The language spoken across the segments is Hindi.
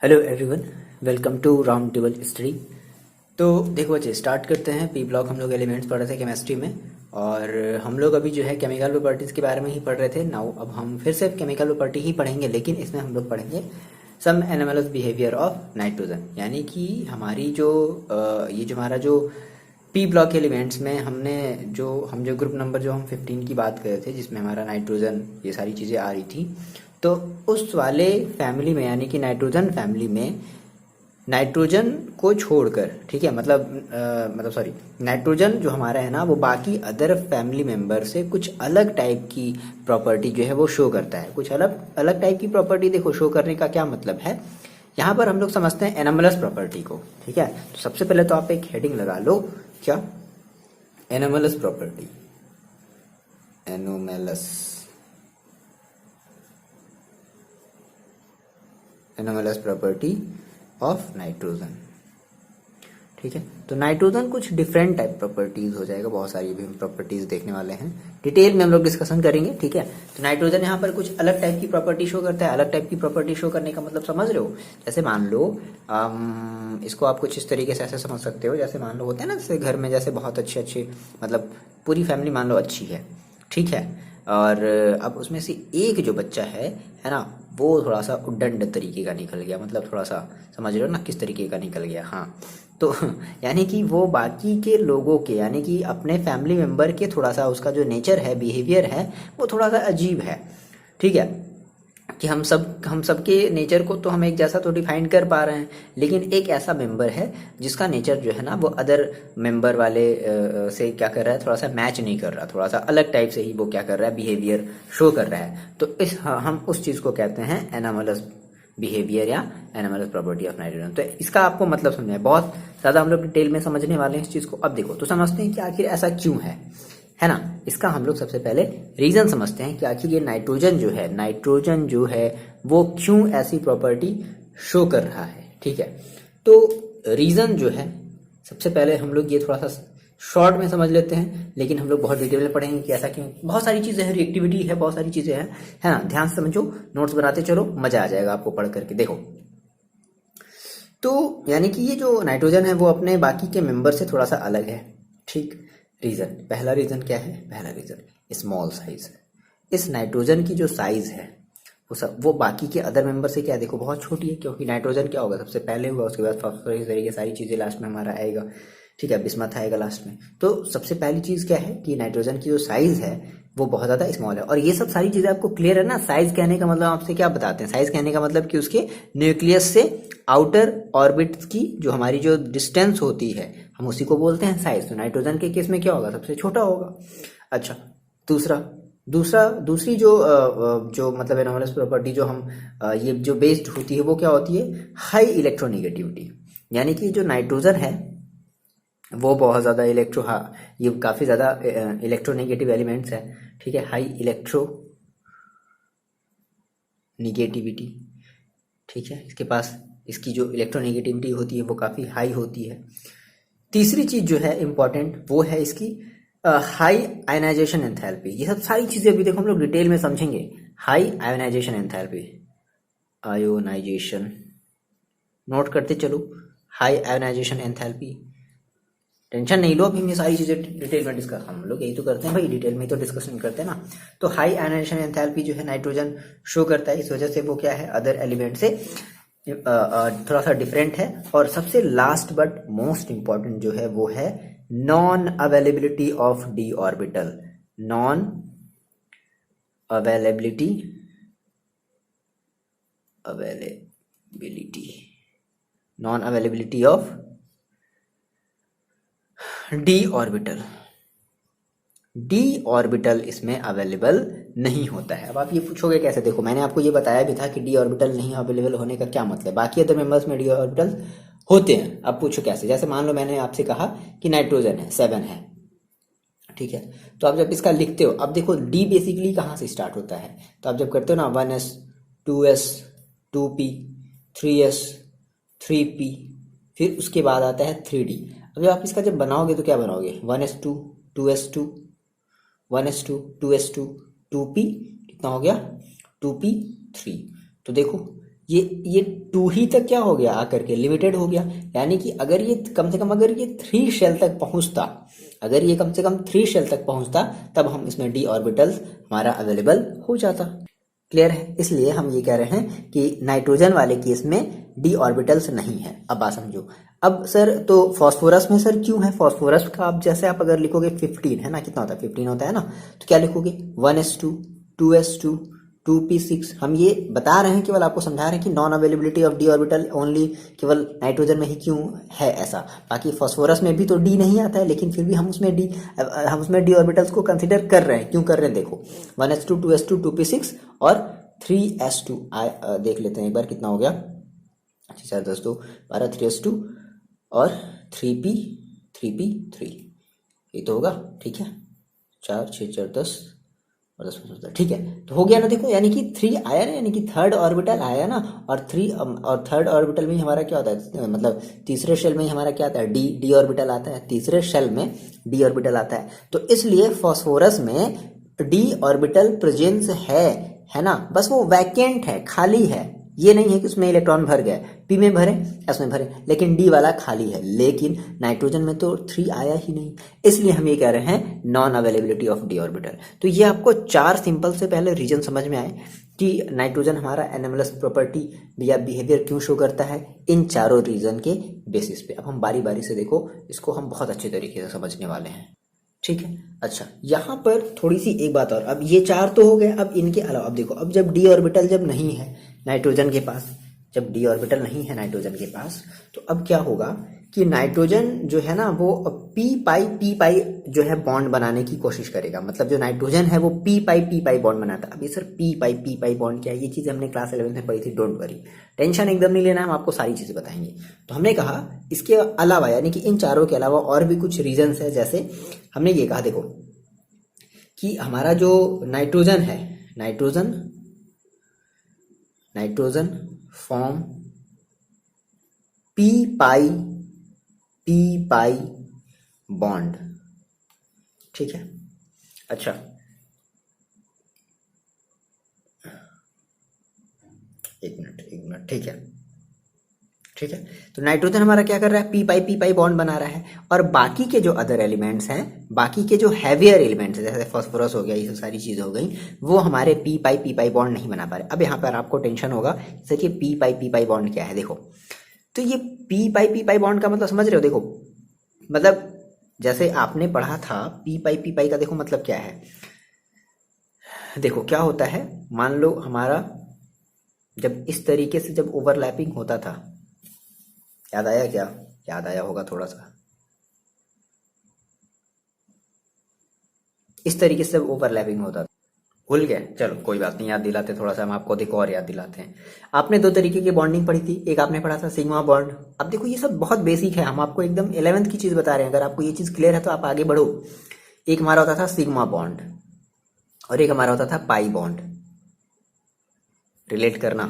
Hello everyone, welcome to round table study. तो देखो बच्चे, स्टार्ट करते हैं। पी ब्लॉक हम लोग एलिमेंट्स पढ़ रहे थे केमिस्ट्री में, और हम लोग अभी जो है केमिकल प्रॉपर्टीज़ के बारे में ही पढ़ रहे थे। नाउ अब हम फिर से केमिकल प्रॉपर्टी ही पढ़ेंगे, लेकिन इसमें हम लोग पढ़ेंगे सम एनोमलस बिहेवियर ऑफ नाइट्रोजन। यानी कि हमारी जो ये जो हमारा जो पी ब्लॉक एलिमेंट्स में हम जो ग्रुप नंबर जो हम 15 की बात कर रहे थे, जिसमें हमारा नाइट्रोजन ये सारी चीज़ें आ रही थी, तो उस वाले फैमिली में यानी कि नाइट्रोजन फैमिली में नाइट्रोजन को छोड़कर, ठीक है, मतलब सॉरी, नाइट्रोजन जो हमारा है ना, वो बाकी अदर फैमिली मेंबर से कुछ अलग टाइप की प्रॉपर्टी जो है वो शो करता है। कुछ अलग अलग टाइप की प्रॉपर्टी देखो शो करने का क्या मतलब है, यहाँ पर हम लोग समझते हैं एनोमलस प्रॉपर्टी को। ठीक है, तो सबसे पहले तो आप एक हेडिंग लगा लो, क्या? Anomalous property. Anomalous property of nitrogen. ठीक है, तो नाइट्रोजन कुछ डिफरेंट टाइप प्रॉपर्टीज हो जाएगा, बहुत सारी भी हम प्रॉपर्टीज देखने वाले हैं, डिटेल में हम लोग डिस्कशन करेंगे। ठीक है, तो नाइट्रोजन यहाँ पर कुछ अलग टाइप की प्रॉपर्टी शो करता है। अलग टाइप की प्रॉपर्टी शो करने का मतलब समझ रहे हो? जैसे मान लो इसको आप कुछ इस तरीके से ऐसे समझ सकते हो, जैसे मान लो होते हैं ना, जैसे घर में जैसे बहुत अच्छे अच्छे, मतलब पूरी फैमिली मान लो अच्छी है, ठीक है, और अब उसमें से एक जो बच्चा है ना, वो थोड़ा सा उद्दंड तरीके का निकल गया, मतलब थोड़ा सा समझ रहे हो ना किस तरीके का निकल गया। हाँ, तो यानी कि वो बाकी के लोगों के, यानी कि अपने फैमिली मेंबर के थोड़ा सा उसका जो नेचर है, बिहेवियर है, वो थोड़ा सा अजीब है। ठीक है, कि हम सब के नेचर को तो हम एक जैसा तो डिफाइन कर पा रहे हैं, लेकिन एक ऐसा मेंबर है जिसका नेचर जो है ना, वो अदर मेंबर वाले से क्या कर रहा है, थोड़ा सा मैच नहीं कर रहा, थोड़ा सा अलग टाइप से ही वो क्या कर रहा है, बिहेवियर शो कर रहा है। तो हम उस चीज़ को कहते हैं एनोमलस बिहेवियर या एनोमलस प्रॉपर्टी ऑफ नाइट्रोजन। तो इसका आपको मतलब समझना है, बहुत ज़्यादा हम लोग डिटेल में समझने वाले हैं इस चीज़ को। अब देखो, तो समझते हैं कि आखिर ऐसा क्यों है ना। इसका हम लोग सबसे पहले रीजन समझते हैं कि आखिर ये नाइट्रोजन जो है वो क्यों ऐसी प्रॉपर्टी शो कर रहा है। ठीक है, तो रीजन जो है, सबसे पहले हम लोग ये थोड़ा सा शॉर्ट में समझ लेते हैं, लेकिन हम लोग बहुत डिटेल में पढ़ेंगे कि ऐसा क्यों। बहुत सारी चीजें हैं, रिएक्टिविटी है, बहुत सारी चीजें हैं, है ना। ध्यान से समझो, नोट्स बनाते चलो, मजा आ जाएगा आपको पढ़ करके। देखो, तो यानी कि ये जो नाइट्रोजन है वो अपने बाकी के मेंबर से थोड़ा सा अलग है। ठीक, रीजन, पहला रीजन क्या है? पहला रीजन स्मॉल साइज। इस नाइट्रोजन की जो साइज है वो बाकी के अदर मेंबर से क्या, देखो, बहुत छोटी है, क्योंकि नाइट्रोजन क्या होगा, सबसे पहले होगा, उसके बाद फॉस्फोरस, इस तरीके सारी चीजें लास्ट में हमारा आएगा। ठीक है, बिस्मथ आएगा लास्ट में। तो सबसे पहली चीज क्या है कि नाइट्रोजन की जो साइज है वो बहुत ज्यादा स्मॉल है। और ये सब सारी चीजें आपको क्लियर है ना। साइज कहने का मतलब आपसे क्या बताते हैं? साइज कहने का मतलब कि उसके न्यूक्लियस से आउटर ऑर्बिट की जो हमारी जो डिस्टेंस होती है, हम उसी को बोलते हैं साइज। तो नाइट्रोजन के केस में क्या होगा, सबसे छोटा होगा। अच्छा, दूसरी जो मतलब एनोमलस प्रॉपर्टी जो हम ये जो बेस्ड होती है, वो क्या होती है? High electronegativity. यानी कि जो नाइट्रोजन है वो बहुत ज़्यादा ये काफ़ी ज़्यादा इलेक्ट्रोनेगेटिव एलिमेंट्स है। ठीक है, हाई इलेक्ट्रो निगेटिविटी। ठीक है, इसके पास इसकी जो इलेक्ट्रोनेगेटिविटी होती है वो काफ़ी हाई होती है। तीसरी चीज़ जो है इम्पॉर्टेंट, वो है इसकी हाई आयनाइजेशन एंथैल्पी। ये सब सारी चीज़ें अभी देखो हम लोग डिटेल में समझेंगे। High ionization enthalpy, ionization note करते चलो, हाई आयोनाइजेशन एंथैल्पी। टेंशन नहीं लो, अभी हम ये सारी चीजें डिटेल में डिस्कस, हम लोग यही तो करते हैं भाई, डिटेल में तो डिस्कशन करते हैं ना। तो हाई आयोनाइजेशन एंथैल्पी जो है नाइट्रोजन शो करता है, इस वजह से वो क्या है, अदर एलिमेंट से थोड़ा सा डिफरेंट है। और सबसे लास्ट बट मोस्ट इंपॉर्टेंट जो है वो है non availability of D orbital. Non availability non availability of D orbital इसमें अवेलेबल नहीं होता है। अब आप ये पूछोगे कैसे? देखो, मैंने आपको ये बताया भी था कि डी ऑर्बिटल नहीं अवेलेबल होने का क्या मतलब। बाकी अदर मेंबर्स में डी ऑर्बिटल होते हैं। अब पूछो कैसे? जैसे मान लो मैंने आपसे कहा कि नाइट्रोजन है 7 है, ठीक है, तो आप जब इसका लिखते हो, अब देखो डी बेसिकली कहाँ से स्टार्ट होता है, तो आप जब करते हो ना 1s 2s 2p 3s 3p, फिर उसके बाद आता है 3d। अब जब आप इसका जब बनाओगे तो क्या बनाओगे? 1s2 2s2 1s2 2s2 2p, कितना हो गया? 2p 3। तो देखो ये 2 ही तक क्या हो गया आकर के लिमिटेड हो गया। यानी कि अगर ये कम से कम अगर ये 3 शेल तक पहुंचता, अगर ये कम से कम 3 शेल तक पहुंचता तब हम इसमें डी ऑर्बिटल्स हमारा अवेलेबल हो जाता। क्लियर है? इसलिए हम ये कह रहे हैं कि नाइट्रोजन वाले केस में डी ऑर्बिटल्स नहीं है। अब बात समझो। अब सर तो फास्फोरस में सर क्यों है? फास्फोरस का आप जैसे आप अगर लिखोगे 15 है ना, कितना होता है 15 होता है ना, तो क्या लिखोगे 1s2 2s2 2p6। हम ये बता रहे हैं, केवल आपको समझा रहे हैं कि non availability of D orbital only केवल नाइट्रोजन में ही क्यों है ऐसा। बाकी फास्फोरस में भी तो डी नहीं आता है, लेकिन फिर भी हम उसमें डी ऑर्बिटल्स को कंसिडर कर रहे हैं। क्यों कर रहे हैं? देखो 1s2 2s2 2p6 और 3s2 देख लेते हैं एक बार कितना हो गया। 4 10 2 12 3s2 और 3p3 ये तो होगा। ठीक है, 4 6 4 10 और 10 15 ठीक है, तो हो गया ना। देखो यानी कि 3 आया ना, यानी कि थर्ड ऑर्बिटल आया ना, और थर्ड ऑर्बिटल में ही हमारा क्या होता है, मतलब तीसरे शेल में ही हमारा क्या आता है, डी ऑर्बिटल आता है। तीसरे शेल में डी ऑर्बिटल आता है, तो इसलिए फास्फोरस में डी ऑर्बिटल प्रेजेंस है ना, बस वो वैकेंट है, खाली है। ये नहीं है कि उसमें इलेक्ट्रॉन भर गया, पी में भरे एस में भरे, लेकिन डी वाला खाली है। लेकिन नाइट्रोजन में तो 3 आया ही नहीं, इसलिए हम ये कह रहे हैं non availability of D orbital. तो ये आपको 4 सिंपल से पहले रीजन समझ में आए कि नाइट्रोजन हमारा एनोमलस प्रॉपर्टी या बिहेवियर क्यों शो करता है, इन चारों रीजन के बेसिस पे। अब हम बारी बारी से देखो, इसको हम बहुत अच्छे तरीके से समझने वाले हैं। ठीक है, अच्छा यहाँ पर थोड़ी सी एक बात और। अब ये 4 तो हो गए, अब इनके अलावा अब देखो, अब जब डी ऑर्बिटल जब नहीं है नाइट्रोजन के पास, जब डी ऑर्बिटल नहीं है नाइट्रोजन के पास, तो अब क्या होगा कि नाइट्रोजन जो है ना वो पी पाई जो है बॉन्ड बनाने की कोशिश करेगा। मतलब जो नाइट्रोजन है वो पी पाई बॉन्ड बनाता है। अभी सर पी पाई बॉन्ड क्या है, ये चीज़ हमने क्लास 11 में पढ़ी थी, डोंट वरी, टेंशन एकदम नहीं लेना, हम आपको सारी चीज़ें बताएंगे। तो हमने कहा इसके अलावा, यानी कि इन चारों के अलावा और भी कुछ रीजन्स है। जैसे हमने ये कहा देखो कि हमारा जो नाइट्रोजन है, nitrogen form p pi bond. ठीक है, अच्छा एक मिनट ठीक है, तो नाइट्रोजन हमारा क्या कर रहा है, पी पाई बॉन्ड बना रहा है। और बाकी के जो अदर एलिमेंट्स हैं, बाकी के जो हैवियर एलिमेंट्स हैं, जैसे फास्फोरस हो गया, ये सारी चीज़ें हो गई, वो हमारे पी पाई बॉन्ड नहीं बना पा रहे। अब यहाँ पर आपको टेंशन होगा, जैसे कि पी पाई बॉन्ड क्या है। देखो तो ये पी पाई बॉन्ड का मतलब समझ रहे हो? देखो मतलब जैसे आपने पढ़ा था पी पाई का, देखो मतलब क्या है। देखो क्या होता है, मान लो हमारा जब इस तरीके से जब ओवरलैपिंग होता था, याद आया क्या? याद आया होगा थोड़ा सा। इस तरीके से जब ओवरलैपिंग होता था, भूल गए? चलो कोई बात नहीं, याद दिलाते थोड़ा सा, हम आपको देखो और याद दिलाते हैं। आपने 2 तरीके की बॉन्डिंग पढ़ी थी, एक आपने पढ़ा था सिग्मा बॉन्ड। अब देखो ये सब बहुत बेसिक है, हम आपको एकदम 11th की चीज बता रहे हैं। अगर आपको ये चीज क्लियर है तो आप आगे बढ़ो। एक हमारा होता था सिग्मा बॉन्ड और एक हमारा होता था पाई बॉन्ड। रिलेट करना,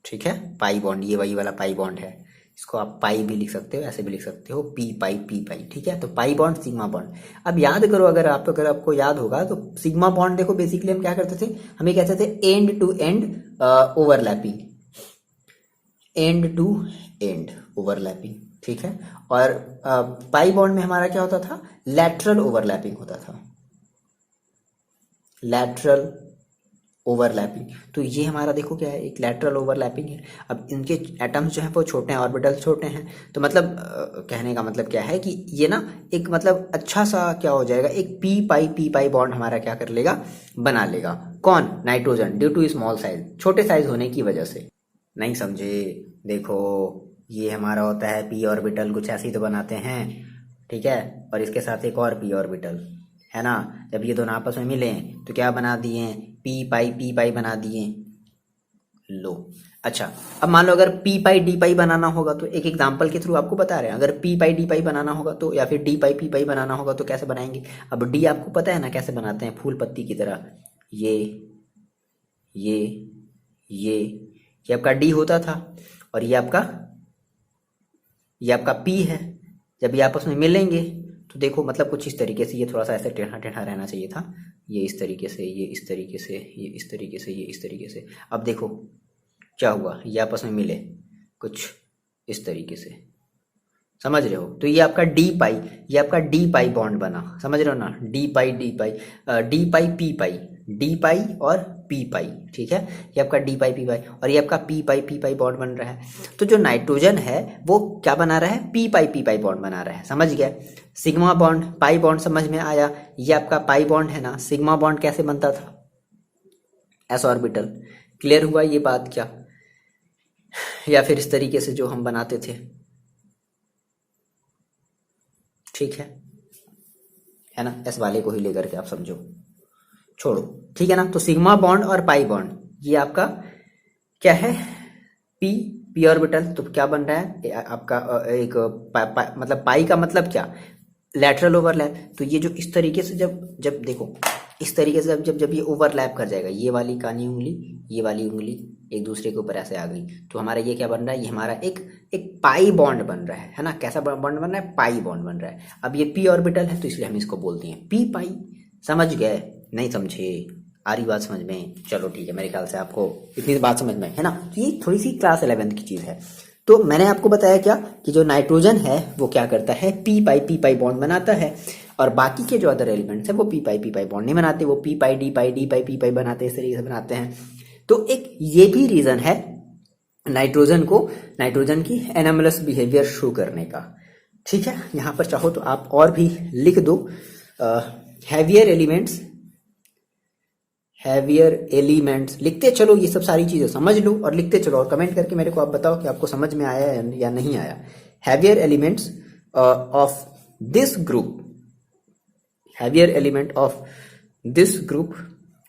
ठीक है, पाई बॉन्ड, ये वही वाला पाई बॉन्ड है। इसको आप पाई भी लिख सकते हो, ऐसे भी लिख सकते हो, पी पाई, ठीक है। तो पाई बॉन्ड सिग्मा बॉन्ड। अब याद करो, अगर आपको याद होगा तो सिग्मा बॉन्ड देखो बेसिकली हम क्या करते थे, हमें कहते थे end to end overlapping, end to end overlapping, ठीक है। और पाई बॉन्ड में हमारा क्या होता था, लैटरल ओवरलैपिंग होता था, लैटरल ओवरलैपिंग। तो ये हमारा देखो क्या है, एक लैटरल ओवरलैपिंग है। अब इनके एटम्स जो हैं वो छोटे हैं, ऑर्बिटल्स छोटे हैं, तो मतलब कहने का मतलब क्या है कि ये ना एक मतलब अच्छा सा क्या हो जाएगा, एक पी पाई बॉन्ड हमारा क्या कर लेगा, बना लेगा। कौन? Nitrogen, due to small size, छोटे साइज होने की वजह से। नहीं समझे? देखो ये हमारा होता है पी ऑर्बिटल, कुछ ऐसे ही तो बनाते हैं, ठीक है, और इसके साथ एक और पी ऑर्बिटल है ना। जब ये दोनों आपस में मिले तो क्या बना दिए, पी पाई बना दिए। लो अच्छा, अब मान लो अगर पी पाई डी पाई बनाना होगा, तो एक एग्जांपल के थ्रू आपको बता रहे हैं, अगर पी पाई डी पाई बनाना होगा तो, या फिर डी पाई पी पाई बनाना होगा तो कैसे बनाएंगे। अब डी आपको पता है ना कैसे बनाते हैं, फूल पत्ती की तरह, ये आपका डी होता था और ये आपका पी है। जब ये आपस में मिलेंगे तो देखो मतलब कुछ इस तरीके से, ये थोड़ा सा ऐसे टेढ़ा टेढ़ा रहना चाहिए था, ये इस तरीके से, ये इस तरीके से, ये इस तरीके से, ये इस तरीके से। अब देखो क्या हुआ, ये आपस में मिले कुछ इस तरीके से, समझ रहे हो। तो ये आपका डी पाई, ये आपका डी पाई बॉन्ड बना, समझ रहे हो ना, डी पाई डी पाई डी पाई पी पाई, डी पाई और पी पाई, ठीक है। ये आपका डी पाई पी पाई और ये आपका पी पाई बॉन्ड बन रहा है। तो जो नाइट्रोजन है वो क्या बना रहा है, पी पाई बॉन्ड बना रहा है, समझ गया। सिग्मा बॉन्ड पाई बॉन्ड समझ में आया। ये आपका पाई बॉन्ड है ना, सिग्मा बॉन्ड कैसे बनता था, एस ऑर्बिटल। क्लियर हुआ ये बात क्या, या फिर इस तरीके से जो हम बनाते थे, ठीक है ना, एस वाले को ही लेकर के आप समझो, छोड़ो, ठीक है ना। तो सिग्मा बॉन्ड और पाई बॉन्ड ये आपका क्या है, पी ऑर्बिटल। तो क्या बन रहा है आपका एक मतलब पाई का मतलब क्या, लैटरल ओवरलैप। तो ये जो इस तरीके से जब देखो इस तरीके से जब ये ओवरलैप कर जाएगा, ये वाली कानी उंगली ये वाली उंगली एक दूसरे के ऊपर ऐसे आ गई, तो हमारा ये क्या बन रहा है, ये हमारा एक पाई बॉन्ड बन रहा है ना। कैसा बॉन्ड बन रहा है, पाई बॉन्ड बन रहा है। अब ये पी ऑर्बिटल है तो इसलिए हम इसको बोलते हैं पी पाई। समझ गए, नहीं समझे, आ रही बात समझ में, चलो ठीक है, मेरे ख्याल से आपको इतनी बात समझ में है ना। तो ये थोड़ी सी क्लास 11th की चीज़ है। तो मैंने आपको बताया क्या कि जो नाइट्रोजन है वो क्या करता है, पी पाई बॉन्ड बनाता है, और बाकी के जो अदर एलिमेंट्स है वो पी पाई बॉन्ड नहीं बनाते, वो पी पाई डी पाई पी पाई बनाते, इस तरीके से बनाते हैं। तो एक ये भी रीजन है नाइट्रोजन की एनामलस बिहेवियर शो करने का, ठीक है। यहाँ पर चाहो तो आप और भी लिख दो, हैवियर एलिमेंट्स लिखते चलो, ये सब सारी चीजें समझ लो और लिखते चलो, और कमेंट करके मेरे को आप बताओ कि आपको समझ में आया या नहीं आया। Heavier elements of this group, heavier element of this group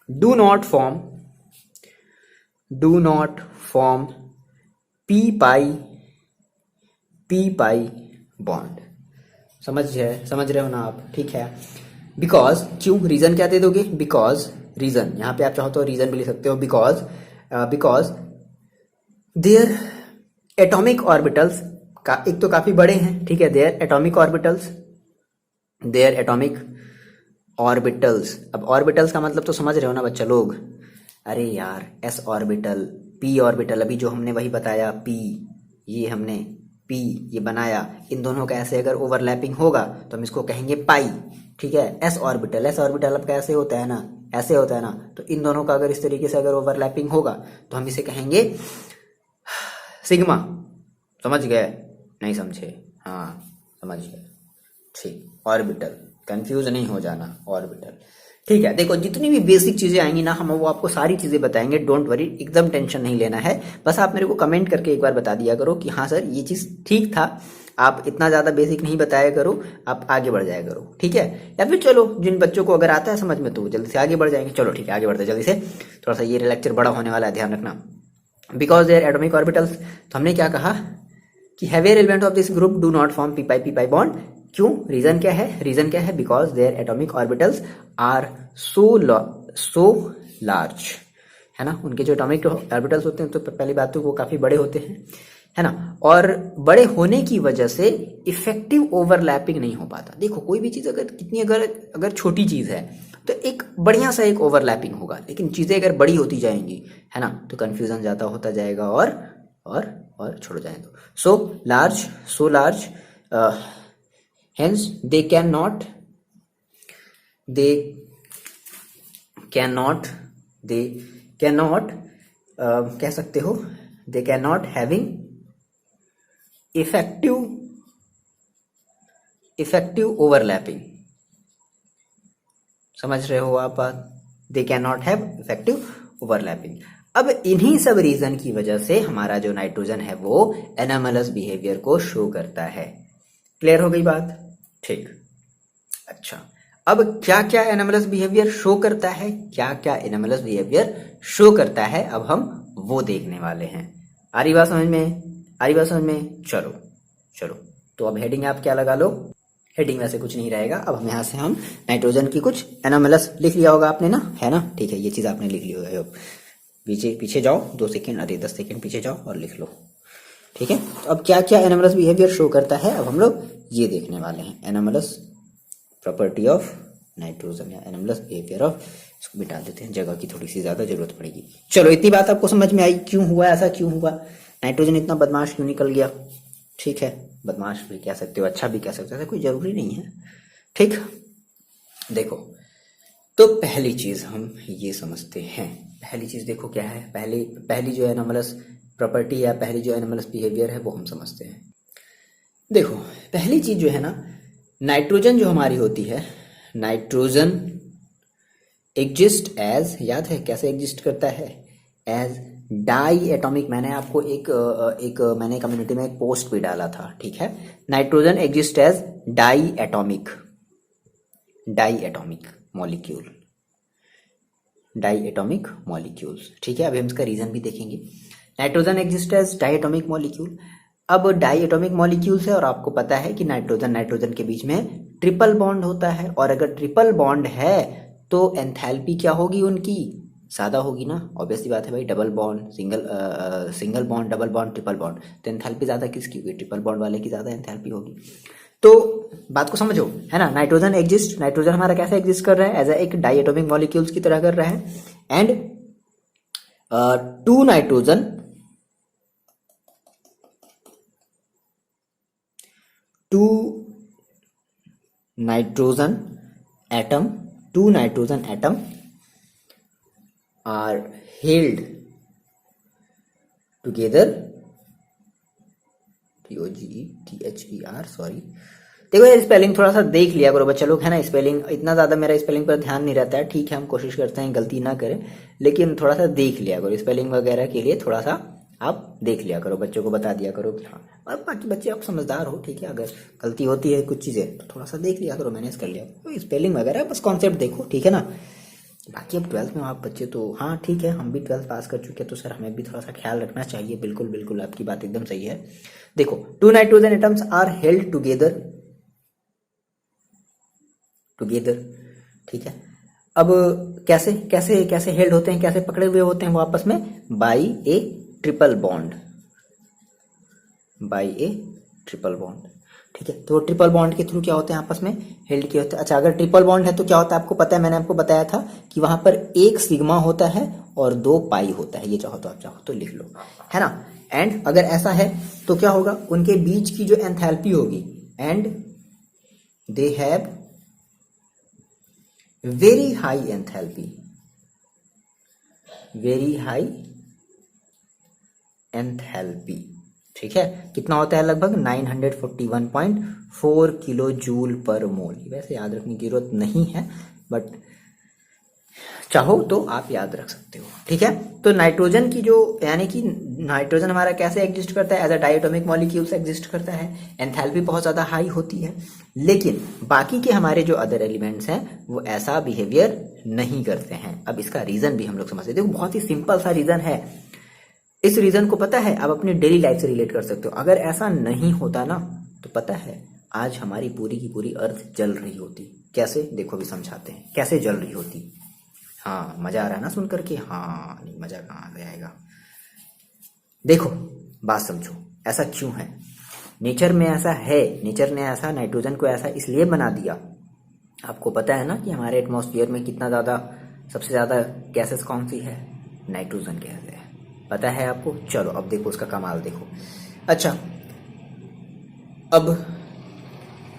do not form p pi bond. समझ रहे हो ना आप, ठीक है। बिकॉज, क्यों, रीजन क्या दे दोगे, बिकॉज रीजन, यहाँ पे आप चाहो तो रीजन भी लिख सकते हो, बिकॉज देयर एटॉमिक ऑर्बिटल्स का एक तो काफी बड़े हैं, ठीक है, देयर एटॉमिक ऑर्बिटल्स। अब ऑर्बिटल्स का मतलब तो समझ रहे हो ना बच्चा लोग, अरे यार एस ऑर्बिटल पी ऑर्बिटल, अभी जो हमने वही बताया पी, ये हमने पी ये बनाया, इन दोनों का ऐसे अगर ओवरलैपिंग होगा तो हम इसको कहेंगे पाई, ठीक है। एस ऑर्बिटल अब कैसे होता है ना, ऐसे होता है ना, तो इन दोनों का अगर इस तरीके से अगर ओवरलैपिंग होगा तो हम इसे कहेंगे सिग्मा। समझ गए, नहीं समझे, हाँ समझ गए, ठीक। ऑर्बिटल, कंफ्यूज नहीं हो जाना, ऑर्बिटल, ठीक है। देखो जितनी भी बेसिक चीजें आएंगी ना हम वो आपको सारी चीजें बताएंगे, डोंट वरी, एकदम टेंशन नहीं लेना है। बस आप मेरे को कमेंट करके एक बार बता दिया करो कि हाँ सर ये चीज ठीक था, आप इतना ज्यादा बेसिक नहीं बताया करो, आप आगे बढ़ जाया करो, ठीक है। या फिर चलो जिन बच्चों को अगर आता है समझ में तो वो जल्दी से आगे बढ़ जाएंगे, चलो ठीक है, आगे बढ़ते जल्दी से। थोड़ा सा ये लेक्चर बड़ा होने वाला है, ध्यान रखना। बिकॉज देयर एटॉमिक ऑर्बिटल्स, तो हमने क्या कहा कि heavier element of this group do not form p pi bond. क्यों, रीजन क्या है, because their atomic orbitals are so large, है ना। उनके जो एटॉमिक ऑर्बिटल्स होते हैं तो पहली बात तो वो काफी बड़े होते हैं, है ना, और बड़े होने की वजह से इफेक्टिव ओवरलैपिंग नहीं हो पाता। देखो कोई भी चीज अगर छोटी चीज है तो एक बढ़िया सा एक ओवरलैपिंग होगा, लेकिन चीजें अगर बड़ी होती जाएंगी, है ना, तो कंफ्यूजन ज्यादा होता जाएगा और छोड़ जाए तो so large hence they cannot कह सकते हो, they cannot having effective overlapping। समझ रहे हो आप बात, they cannot have effective overlapping। अब इन्हीं सब रीजन की वजह से हमारा जो नाइट्रोजन है वो एनामलस बिहेवियर को शो करता है। क्लियर हो गई बात, ठीक। अच्छा, अब क्या क्या एनामलस बिहेवियर शो करता है, अब हम वो देखने वाले हैं। आ रही बात समझ में, चलो। तो अब हेडिंग आप क्या लगा लो, हेडिंग वैसे कुछ नहीं रहेगा। अब हम यहाँ से हम नाइट्रोजन की कुछ एनामलस लिख लिया होगा आपने ना, है ना, ठीक है, ये चीज आपने लिख ली होगी। अब पीछे जाओ 2 सेकेंड, अरे 10 सेकेंड पीछे जाओ और लिख लो, ठीक है। तो अब क्या क्या एनामलस बिहेवियर शो करता है, अब हम लोग ये देखने वाले हैं, एनामलस प्रॉपर्टी ऑफ नाइट्रोजन या एनामलस बिहेवियर ऑफ इसको भी डाल देते हैं, जगह की थोड़ी सी ज्यादा जरूरत पड़ेगी। चलो इतनी बात आपको समझ में आई, क्यों हुआ ऐसा, क्यों हुआ नाइट्रोजन इतना बदमाश क्यों निकल गया। ठीक है, बदमाश भी कह सकते हो, अच्छा भी कह सकते हो, ऐसा कोई जरूरी नहीं है। ठीक, देखो तो पहली चीज हम ये समझते हैं, पहली चीज देखो क्या है, पहली जो एनोमलस प्रॉपर्टी या पहली जो एनोमलस बिहेवियर है वो हम समझते हैं। देखो पहली चीज जो है ना, नाइट्रोजन जो हमारी होती है, नाइट्रोजन एग्जिस्ट एज, याद है कैसे एग्जिस्ट करता है, एज डाई एटॉमिक। मैंने आपको मैंने कम्युनिटी में एक पोस्ट भी डाला था, ठीक है। Nitrogen exist as diatomic molecule, diatomic molecules, ठीक है। अभी हम इसका रीजन भी देखेंगे। Nitrogen exist as diatomic molecule. अब डाई एटॉमिक मॉलिक्यूल्स है और आपको पता है कि नाइट्रोजन के बीच में ट्रिपल बॉन्ड होता है, और अगर ट्रिपल बॉन्ड है तो एंथैल्पी क्या होगी उनकी, ज्यादा होगी ना, ऑब्वियसली बात है भाई। Double bond, single bond, double bond, triple bond, तो एंथैल्पी ज्यादा किसकी होगी, ट्रिपल बॉन्ड वाले की ज्यादा एंथैल्पी होगी। तो बात को समझो, है ना। नाइट्रोजन हमारा कैसे एग्जिस्ट कर रहा है, एज एक डाई एटॉमिक मॉलिक्यूल्स की तरह कर रहा है। And two nitrogen atom are held together, TOGETHER, sorry. देखो यार स्पेलिंग थोड़ा सा देख लिया करो बच्चा लोग, है ना। स्पेलिंग इतना ज्यादा मेरा स्पेलिंग पर ध्यान नहीं रहता है, ठीक है। हम कोशिश करते हैं गलती ना करें, लेकिन थोड़ा सा देख लिया करो स्पेलिंग वगैरह के लिए, थोड़ा सा आप देख लिया करो, बच्चों को बता दिया करो कि हाँ। और बाकी बच्चे आप समझदार हो, ठीक है। अगर गलती होती है कुछ चीजें तो थोड़ा सा देख लिया करो, मैनेज कर लिया करो, स्पेलिंग वगैरह बस कॉन्सेप्ट देखो, ठीक है ना। बाकी अब 12th में आप बच्चे तो हाँ ठीक है, हम भी 12th पास कर चुके हैं, तो सर हमें भी थोड़ा सा ख्याल रखना चाहिए। बिल्कुल बिल्कुल, आपकी बात एकदम सही है। देखो, two nitrogen atoms are held together, ठीक है। अब कैसे कैसे कैसे हेल्ड होते हैं, कैसे पकड़े हुए होते हैं वो आपस में, बाई ए ट्रिपल बॉन्ड, ठीक है। तो ट्रिपल बॉन्ड के थ्रू क्या होते हैं, आपस में हेल्ड किए होते हैं। अच्छा, अगर ट्रिपल बॉन्ड है तो क्या होता है आपको पता है, मैंने आपको बताया था कि वहां पर एक सिग्मा होता है और 2 पाई होता है। ये चाहो तो आप चाहो तो लिख लो, है ना। एंड अगर ऐसा है तो क्या होगा, उनके बीच की जो एंथैल्पी होगी, and they have very high enthalpy, ठीक है। कितना होता है, लगभग 941.4 किलो जूल पर मोल। वैसे याद रखने की जरूरत नहीं है, बट चाहो तो आप याद रख सकते हो, ठीक है। तो नाइट्रोजन की जो, यानी कि नाइट्रोजन हमारा कैसे एग्जिस्ट करता है, as a diatomic molecules exist करता है। एंथैल्पी बहुत ज्यादा हाई होती है, लेकिन बाकी के हमारे जो अदर एलिमेंट्स हैं वो ऐसा बिहेवियर नहीं करते हैं। अब इसका रीजन भी हम लोग समझते हैं। देखो बहुत ही सिंपल सा रीजन है। इस रीजन को पता है आप अपनी डेली लाइफ से रिलेट कर सकते हो। अगर ऐसा नहीं होता ना, तो पता है आज हमारी पूरी की पूरी अर्थ जल रही होती। कैसे, देखो भी समझाते हैं कैसे जल रही होती। हाँ, मजा आ रहा है ना सुन करके, हाँ नहीं मजा कहाँ से आएगा। देखो बात समझो, ऐसा क्यों है, नेचर में ऐसा है। नेचर ने ऐसा नाइट्रोजन को ऐसा इसलिए बना दिया। आपको पता है ना कि हमारे एटमॉस्फेयर में कितना ज्यादा, सबसे ज्यादा गैसेस कौन सी है, नाइट्रोजन गैस है, पता है आपको। चलो अब देखो उसका कमाल देखो। अच्छा, अब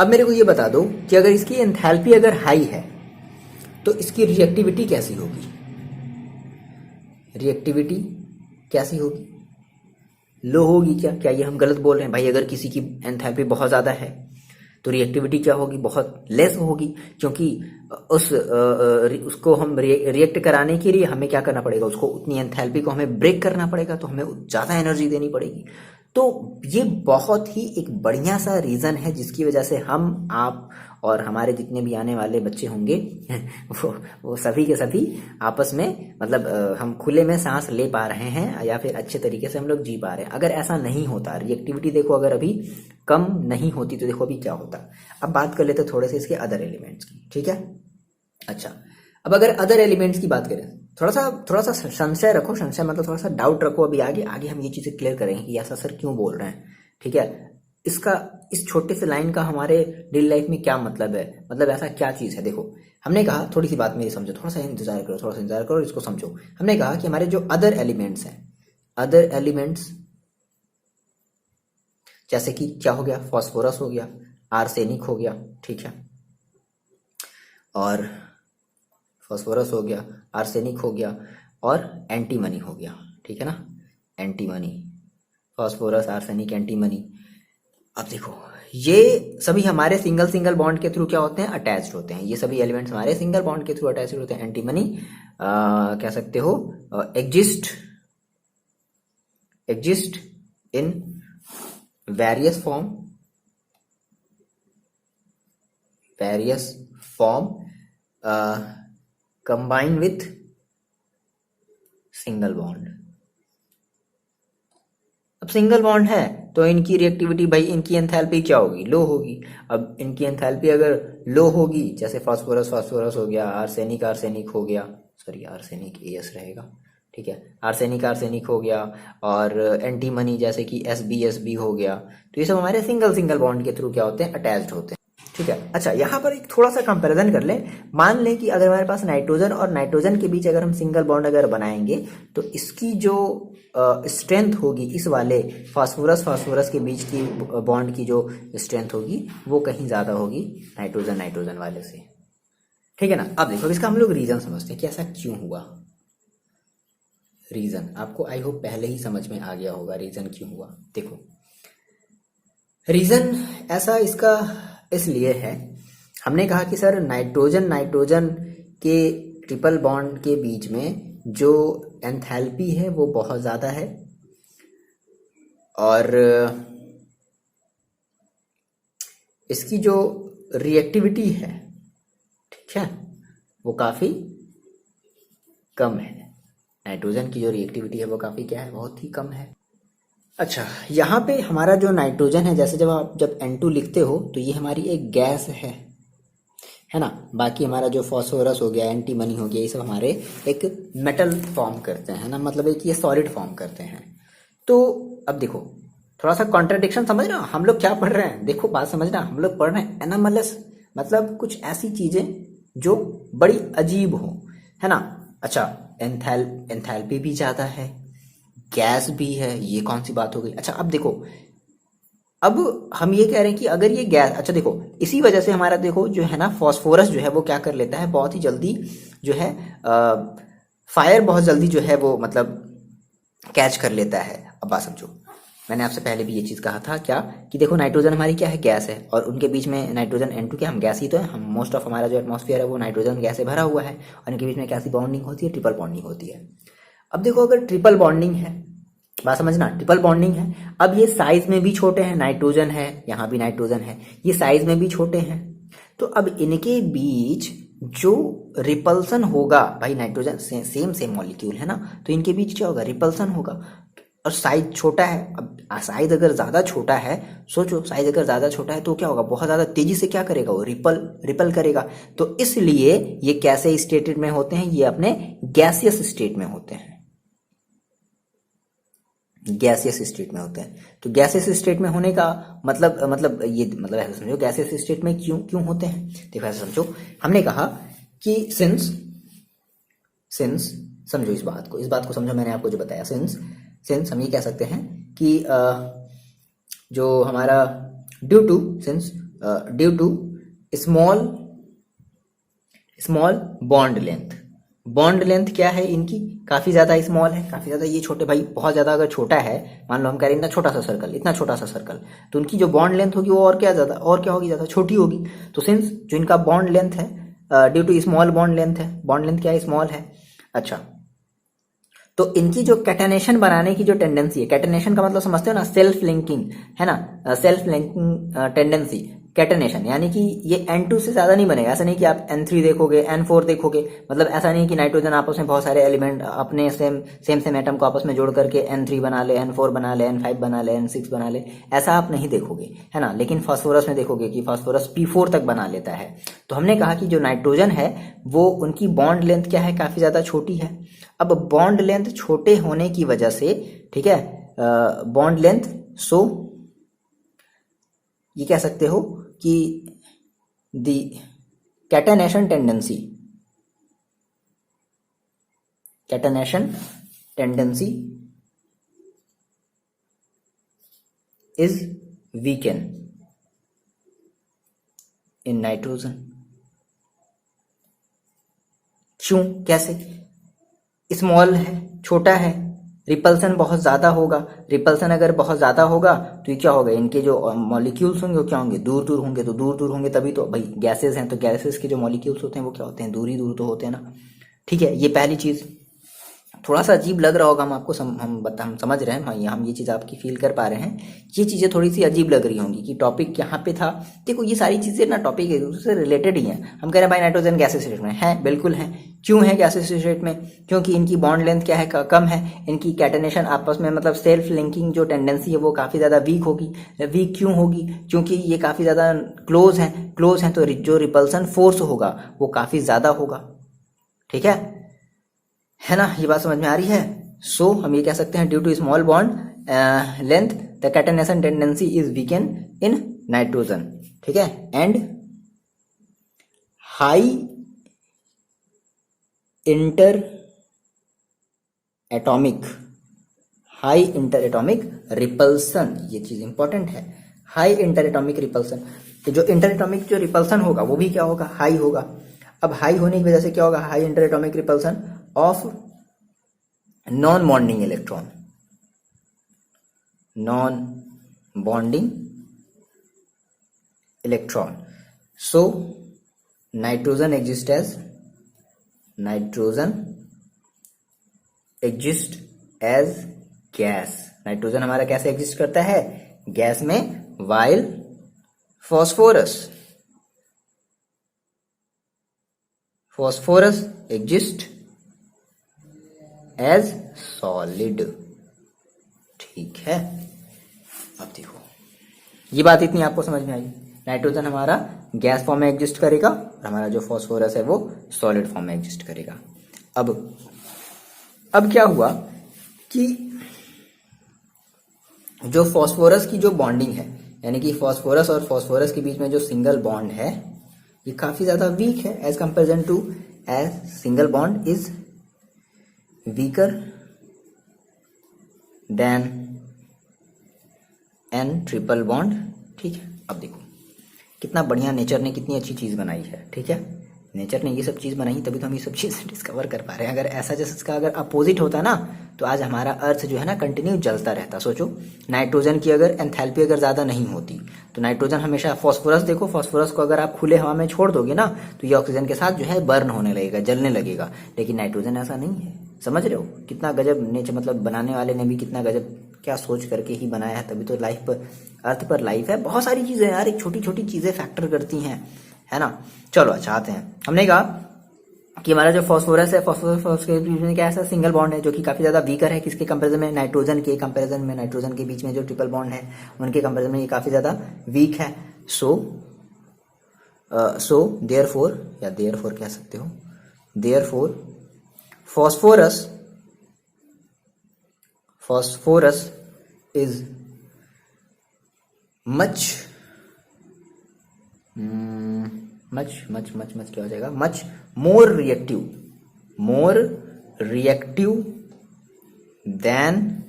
मेरे को ये बता दो कि अगर इसकी एंथैल्पी अगर हाई है तो इसकी रिएक्टिविटी कैसी होगी, लो होगी क्या ये हम गलत बोल रहे हैं भाई। अगर किसी की एंथैल्पी बहुत ज्यादा है तो रिएक्टिविटी क्या होगी, बहुत लेस होगी, क्योंकि उसको हम रिएक्ट कराने के लिए हमें क्या करना पड़ेगा, उसको उतनी एंथैल्पी को हमें ब्रेक करना पड़ेगा, तो हमें ज्यादा एनर्जी देनी पड़ेगी। तो ये बहुत ही एक बढ़िया सा रीजन है जिसकी वजह से हम, आप और हमारे जितने भी आने वाले बच्चे होंगे वो सभी के सभी आपस में, मतलब हम खुले में सांस ले पा रहे हैं, या फिर अच्छे तरीके से हम लोग जी पा रहे हैं। अगर ऐसा नहीं होता, रिएक्टिविटी देखो अगर अभी कम नहीं होती, तो देखो अभी क्या होता। अब बात कर लेते थोड़े से इसके अदर एलिमेंट्स की, ठीक है। अच्छा, अब अगर अदर एलिमेंट्स की बात करें, थोड़ा सा संशय रखो, संशय मतलब थोड़ा सा डाउट रखो। अभी आगे हम ये चीजें क्लियर करेंगे कि ऐसा सर क्यों बोल रहे हैं, ठीक है। इसका इस छोटे से लाइन का हमारे डेली लाइफ में क्या मतलब है, मतलब ऐसा क्या चीज़ है। देखो हमने कहा, थोड़ी सी बात मेरी समझो, थोड़ा सा इंतजार करो, थोड़ा सा इंतजार करो, इसको समझो। हमने कहा कि हमारे जो अदर एलिमेंट्स हैं, अदर एलिमेंट्स जैसे कि क्या हो गया, फॉस्फोरस हो गया, आर्सेनिक हो गया, ठीक है, और फॉस्फोरस हो गया, आर्सेनिक हो गया और एंटीमनी हो गया, ठीक है ना, एंटीमनी, फॉस्फोरस, आर्सेनिक, एंटीमनी। अब देखो ये सभी हमारे सिंगल सिंगल बॉन्ड के थ्रू क्या होते हैं, अटैच्ड होते हैं। ये सभी एलिमेंट्स हमारे सिंगल बॉन्ड के थ्रू अटैच्ड होते हैं। एंटीमनी कह सकते हो exist in various form combine with single bond. अब सिंगल बॉन्ड है तो इनकी रिएक्टिविटी, भाई इनकी एंथैल्पी क्या होगी, लो होगी। अब इनकी एंथैल्पी अगर लो होगी, जैसे फास्फोरस हो गया, आर्सेनिक हो गया, सॉरी आर्सेनिक एस रहेगा, ठीक है, आर्सेनिक हो गया, और एंटीमनी जैसे कि एस बी हो गया, तो ये सब हमारे सिंगल सिंगल बॉन्ड के थ्रू क्या होते हैं, अटैच्ड होते हैं, ठीक है। अच्छा यहाँ पर एक थोड़ा सा कंपैरिजन कर लें। मान लें कि अगर हमारे पास नाइट्रोजन और नाइट्रोजन के बीच अगर हम सिंगल बॉन्ड अगर बनाएंगे तो इसकी जो स्ट्रेंथ होगी, इस वाले फास्फोरस के बीच की बॉन्ड की जो स्ट्रेंथ होगी वो कहीं ज़्यादा होगी नाइट्रोजन वाले से, ठीक है ना। अब देखो इसका हम लोग रीज़न समझते हैं कि ऐसा क्यों हुआ। रीज़न आपको आई होप पहले ही समझ में आ गया होगा, रीज़न क्यों हुआ। देखो रीज़न ऐसा इसका इसलिए है, हमने कहा कि सर नाइट्रोजन के ट्रिपल बॉन्ड के बीच में जो एंथैल्पी है वो बहुत ज़्यादा है और इसकी जो रिएक्टिविटी है, ठीक है, वो काफ़ी कम है। नाइट्रोजन की जो रिएक्टिविटी है वो काफ़ी क्या है, बहुत ही कम है। अच्छा यहाँ पे हमारा जो नाइट्रोजन है, जैसे जब N2 लिखते हो तो ये हमारी एक गैस है ना। बाकी हमारा जो फॉस्फोरस हो गया, एंटीमनी हो गया, ये सब हमारे एक मेटल फॉर्म करते हैं ना, मतलब एक ये सॉलिड फॉर्म करते हैं। तो अब देखो थोड़ा सा कॉन्ट्रडिक्शन समझ रहे हो, हम लोग क्या पढ़ रहे हैं, देखो बात समझना, हम लोग पढ़ रहे हैं एनामलस, मतलब कुछ ऐसी चीजें जो बड़ी अजीब हो, है ना। अच्छा एंथैल्पी भी ज़्यादा है, गैस भी है, ये कौन सी बात हो गई। अच्छा अब देखो, अब हम ये कह रहे हैं कि अगर ये गैस, अच्छा देखो इसी वजह से हमारा देखो जो है ना फॉस्फोरस जो है वो क्या कर लेता है, बहुत ही जल्दी जो है फायर बहुत जल्दी जो है वो मतलब कैच कर लेता है। अब बात समझो, मैंने आपसे पहले भी ये चीज़ कहा था क्या कि देखो नाइट्रोजन हमारी क्या है, गैस है, और उनके बीच में नाइट्रोजन N2 के हम गैस ही तो है, हम मोस्ट ऑफ हमारा जो एटमॉस्फेयर है वो नाइट्रोजन गैस से भरा हुआ है, और इनके बीच में कैसी बॉन्डिंग होती है, ट्रिपल बॉन्डिंग होती है। अब देखो अगर ट्रिपल बॉन्डिंग है, बात समझना, ट्रिपल बॉन्डिंग है, अब ये साइज में भी छोटे हैं, नाइट्रोजन है, यहाँ भी नाइट्रोजन है, ये साइज में भी छोटे हैं, तो अब इनके बीच जो रिपल्सन होगा, भाई नाइट्रोजन सेम मॉलिक्यूल है ना, तो इनके बीच क्या होगा, रिपल्सन होगा, और साइज छोटा है। अब साइज अगर ज़्यादा छोटा है, सोचो साइज अगर ज़्यादा छोटा है तो क्या होगा, बहुत ज़्यादा तेजी से क्या करेगा, वो रिपल करेगा। तो इसलिए ये कैसे स्टेट में होते हैं, ये अपने गैसियस स्टेट में होते हैं, गैसियस स्टेट में होते हैं। तो गैसियस स्टेट में होने का मतलब ये मतलब ऐसा समझो, गैसियस स्टेट में क्यों होते हैं, देखो ऐसा समझो, हमने कहा कि सिंस समझो इस बात को समझो, मैंने आपको जो बताया, सिंस हम ये कह सकते हैं कि जो हमारा due to small bond length क्या है इनकी, काफी ज्यादा स्मॉल है, काफी ज्यादा ये छोटे, भाई बहुत ज्यादा अगर छोटा है, मान लो हम कह रहे हैं इतना छोटा सा सर्कल, तो उनकी जो बॉन्ड लेंथ होगी वो और क्या होगी, ज्यादा छोटी होगी। तो सिंस जो इनका बॉन्ड लेंथ है, due to small bond length क्या है, स्मॉल है। अच्छा तो इनकी जो कैटेनेशन बनाने की जो टेंडेंसी है, कैटेनेशन का मतलब समझते हो ना, सेल्फ लिंकिंग है ना, सेल्फ लिंकिंग टेंडेंसी, कैटेनेशन, यानी कि ये N2 से ज्यादा नहीं बनेगा। ऐसा नहीं कि आप N3 देखोगे, N4 देखोगे, मतलब ऐसा नहीं कि नाइट्रोजन आपस में बहुत सारे एलिमेंट अपने सेम एटम को आपस में जोड़ करके N3 बना ले, N4 बना ले, N5 बना ले, N6 बना ले, ऐसा आप नहीं देखोगे, है ना। लेकिन फास्फोरस में देखोगे कि फास्फोरस P4 तक बना लेता है। तो हमने कहा कि जो नाइट्रोजन है वो उनकी बॉन्ड लेंथ क्या है, काफी ज्यादा छोटी है। अब बॉन्ड लेंथ छोटे होने की वजह से, ठीक है, बॉन्ड लेंथ ये कह सकते हो कि the catenation tendency is weaken in nitrogen. क्यों, कैसे? स्मॉल है, छोटा है, रिपल्सन बहुत ज़्यादा होगा। रिपल्सन अगर बहुत ज़्यादा होगा तो ये क्या होगा, इनके जो मॉलिक्यूल्स होंगे वो क्या होंगे, दूर दूर होंगे। तो दूर दूर होंगे तभी तो भाई गैसेस हैं, तो गैसेस के जो मॉलिक्यूल्स होते हैं वो क्या होते हैं, दूर ही दूर तो होते हैं ना। ठीक है, ये पहली चीज़। थोड़ा सा अजीब लग रहा होगा हम आपको, हम समझ रहे हैं, हम ये चीज़ आपकी फील कर पा रहे हैं। ये चीज़ें थोड़ी सी अजीब लग रही होंगी कि टॉपिक यहाँ पे था। देखो ये सारी चीज़ें ना टॉपिक एक दूसरे से रिलेटेड ही हैं। हम कह रहे हैं भाई नाइट्रोजन गैसेस स्टेट में है, बिल्कुल है। क्यों है गैसेस स्टेट में? क्योंकि इनकी बॉन्ड लेंथ क्या है, कम है। इनकी कैटेनेशन आपस में मतलब सेल्फ लिंकिंग जो टेंडेंसी है वो काफ़ी ज़्यादा वीक होगी। वीक क्यों होगी? क्योंकि ये काफ़ी ज़्यादा क्लोज हैं तो जो रिपल्सन फोर्स होगा वो काफ़ी ज़्यादा होगा। ठीक है ना, ये बात समझ में आ रही है। सो हम ये कह सकते हैं due to small bond length the catenation tendency is weaken in nitrogen. ठीक है, and high interatomic repulsion, ये चीज इंपॉर्टेंट है। हाई इंटर एटॉमिक रिपल्सन, जो इंटर एटॉमिक जो रिपल्सन होगा वो भी क्या होगा, हाई होगा। अब हाई होने की वजह से क्या होगा, high interatomic repulsion of non bonding electron. So nitrogen exist as gas. Nitrogen हमारा कैसे एग्जिस्ट करता है, गैस में, while phosphorus exist as solid. ठीक है, अब देखो ये बात इतनी आपको समझ में आई। नाइट्रोजन हमारा गैस फॉर्म में एग्जिस्ट करेगा और हमारा जो फॉस्फोरस है वो सॉलिड फॉर्म में एग्जिस्ट करेगा। अब क्या हुआ कि जो फॉस्फोरस की जो बॉन्डिंग है, यानी कि फॉस्फोरस और फॉस्फोरस के बीच में जो सिंगल बॉन्ड है ये काफी ज्यादा वीक है as comparison to as single bond is weaker than an triple bond. ठीक है, अब देखो कितना बढ़िया नेचर ने कितनी अच्छी चीज बनाई है। ठीक है, नेचर ने ये सब चीज बनाई तभी तो हम ये सब चीज डिस्कवर कर पा रहे हैं। अगर ऐसा जैसे इसका अगर अपोजिट होता ना तो आज हमारा अर्थ जो है ना कंटिन्यू जलता रहता। सोचो नाइट्रोजन की अगर एंथैल्पी अगर ज्यादा नहीं होती तो नाइट्रोजन हमेशा, फॉस्फोरस देखो, फॉस्फोरस को अगर आप खुले हवा में छोड़ दोगे ना तो ये ऑक्सीजन के साथ जो है बर्न होने लगेगा, जलने लगेगा। लेकिन नाइट्रोजन ऐसा नहीं है। समझ रहे हो कितना गजब नेचर, मतलब बनाने वाले ने भी कितना गजब क्या सोच करके ही बनाया है, तभी तो लाइफ पर, अर्थ पर लाइफ है। बहुत सारी चीजें यार, एक छोटी छोटी चीजें फैक्टर करती हैं, है ना। चलो अच्छा आते हैं, हमने कहा कि हमारा जो फॉस्फोरस है, फॉस्फोरस के बीच में क्या ऐसा सिंगल बॉन्ड है जो कि काफी ज्यादा वीकर है। किसके कंपैरिजन में, नाइट्रोजन के कंपैरिजन में। नाइट्रोजन के बीच में जो ट्रिपल बॉन्ड है उनके कंपैरिजन में ये काफी ज्यादा वीक है। सो देयरफॉर, या देयरफॉर कह सकते हो, देयरफॉर फॉस्फोरस इज मच क्या हो जाएगा, much more reactive than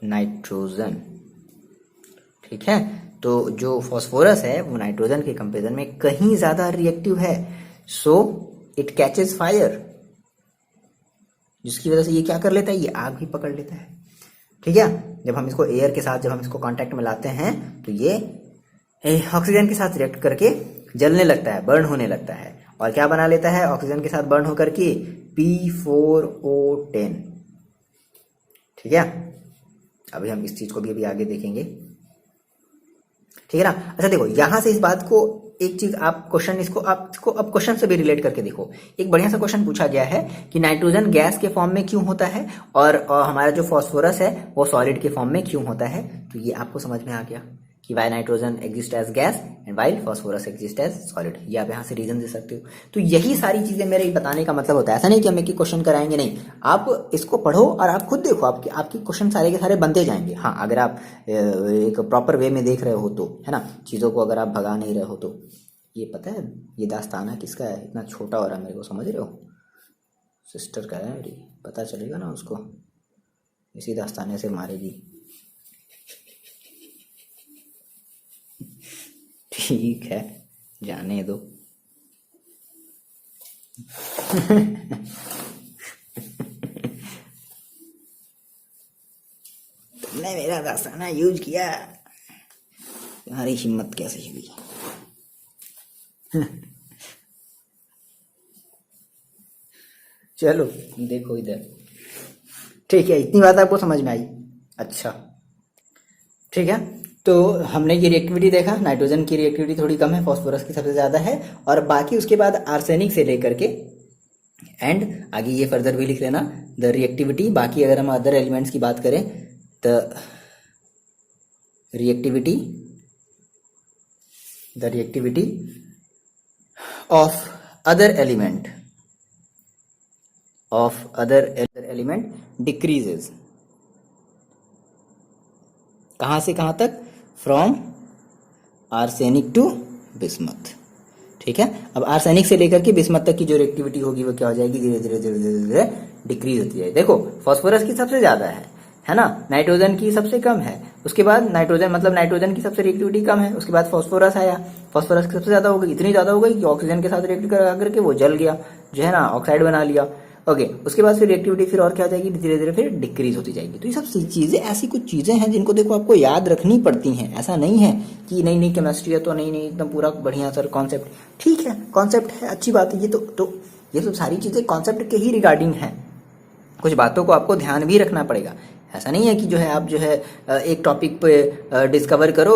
nitrogen. ठीक है, तो जो फॉस्फोरस है वो नाइट्रोजन के कंपैरिजन में कहीं ज्यादा रिएक्टिव है। सो इट कैचेस फायर, जिसकी वजह से ये क्या कर लेता है, ये आग भी पकड़ लेता है। ठीक है, जब हम इसको एयर के साथ, जब हम इसको कांटेक्ट में लाते हैं तो ये ऑक्सीजन के साथ रिएक्ट करके जलने लगता है, बर्न होने लगता है। और क्या बना लेता है ऑक्सीजन के साथ बर्न होकर के, P4O10। ठीक है, अभी हम इस चीज को भी अभी आगे देखेंगे। ठीक है ना। अच्छा देखो यहां से इस बात को, एक चीज आप क्वेश्चन, इसको अब क्वेश्चन से भी रिलेट करके देखो। एक बढ़िया सा क्वेश्चन पूछा गया है कि नाइट्रोजन गैस के फॉर्म में क्यों होता है और हमारा जो फॉस्फोरस है वो सॉलिड के फॉर्म में क्यों होता है। तो ये आपको समझ में आ गया कि why nitrogen exist as gas and while phosphorus exist as solid. ये आप यहाँ से रीजन दे सकते हो। तो यही सारी चीजें मेरे बताने का मतलब होता है। ऐसा नहीं कि हम एक क्वेश्चन कराएंगे, नहीं, आप इसको पढ़ो और आप खुद देखो, आपके क्वेश्चन सारे के सारे बनते जाएंगे। हाँ, अगर आप एक प्रॉपर वे में देख रहे हो तो, है ना, चीज़ों को अगर आप भगा नहीं रहे हो तो। ये पता है ये दास्ताना किसका है, इतना छोटा हो रहा है मेरे को, समझ रहे हो? सिस्टर का है मेरी, पता चलेगा ना उसको, इसी दास्ताने से मारेगी। ठीक है, जाने दो। तुमने मेरा दास्ताना यूज किया, तुम्हारी हिम्मत कैसे हुई? चलो देखो इधर, ठीक है, इतनी बात आपको समझ में आई? अच्छा, ठीक है। तो हमने ये रिएक्टिविटी देखा, नाइट्रोजन की रिएक्टिविटी थोड़ी कम है, फास्फोरस की सबसे ज़्यादा है, और बाकी उसके बाद आर्सेनिक से लेकर के एंड आगे ये फर्दर भी लिख लेना द रिएक्टिविटी। बाकी अगर हम अदर एलिमेंट्स की बात करें, the reactivity of other element decreases. कहाँ से कहाँ तक? From arsenic to bismuth. ठीक है, अब आर्सेनिक से लेकर के बिस्मथ तक की जो रिएक्टिविटी होगी वो क्या हो जाएगी? धीरे धीरे धीरे धीरे धीरे डिक्रीज होती है। देखो, फास्फोरस की सबसे ज्यादा है ना, नाइट्रोजन की सबसे कम है, उसके बाद नाइट्रोजन की सबसे रिएक्टिविटी कम है, उसके बाद फास्फोरस आया, फास्फोरस की सबसे ज्यादा हो गई, इतनी ज्यादा हो गई कि ऑक्सीजन के साथ रिएक्ट करके वो जल गया, जो है ना, ऑक्साइड बना लिया। ओके, उसके बाद फिर रिएक्टिविटी फिर और क्या हो जाएगी? धीरे धीरे फिर डिक्रीज होती जाएगी। तो ये सब चीजें, ऐसी कुछ चीजें हैं जिनको देखो आपको याद रखनी पड़ती हैं। ऐसा नहीं है कि नहीं केमिस्ट्री है तो नहीं एकदम पूरा बढ़िया सर कॉन्सेप्ट। ठीक है, कॉन्सेप्ट है, अच्छी बात है, ये तो सारी चीजें कॉन्सेप्ट के ही रिगार्डिंग है। कुछ बातों को आपको ध्यान भी रखना पड़ेगा। ऐसा नहीं है कि जो है आप जो है एक टॉपिक पे डिस्कवर करो,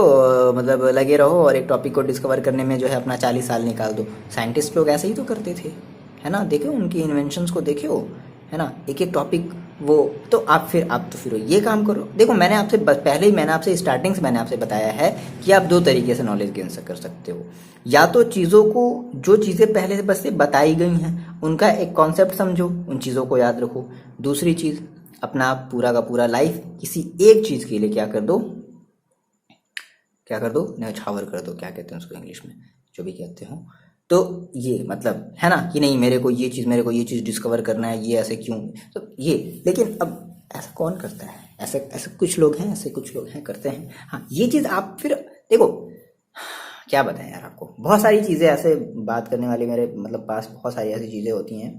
मतलब लगे रहो और एक टॉपिक को डिस्कवर करने में जो है अपना 40 साल निकाल दो। साइंटिस्ट लोग ऐसे ही तो करते थे, है ना, देखो उनकी इन्वेंशंस को देखो, है ना, एक एक टॉपिक वो। तो आप फिर ये काम करो। देखो, मैंने आपसे स्टार्टिंग से मैंने आपसे बताया है कि आप दो तरीके से नॉलेज गेन कर सकते हो। या तो चीज़ों को, जो चीज़ें पहले से बस से बताई गई हैं उनका एक कॉन्सेप्ट समझो, उन चीज़ों को याद रखो। दूसरी चीज़, अपना पूरा का पूरा लाइफ किसी एक चीज़ के लिए क्या कर दो, न्यौछावर कर दो, क्या कहते हैं उसको इंग्लिश में, जो भी कहते हो। तो ये मतलब है ना कि नहीं, मेरे को ये चीज़ डिस्कवर करना है, ये ऐसे क्यों, तो ये। लेकिन अब ऐसा कौन करता है? ऐसे कुछ लोग हैं करते हैं। हाँ, ये चीज़ आप फिर देखो, क्या बताएं यार आपको, बहुत सारी चीज़ें ऐसे बात करने वाली मेरे मतलब पास बहुत सारी ऐसी चीज़ें होती हैं।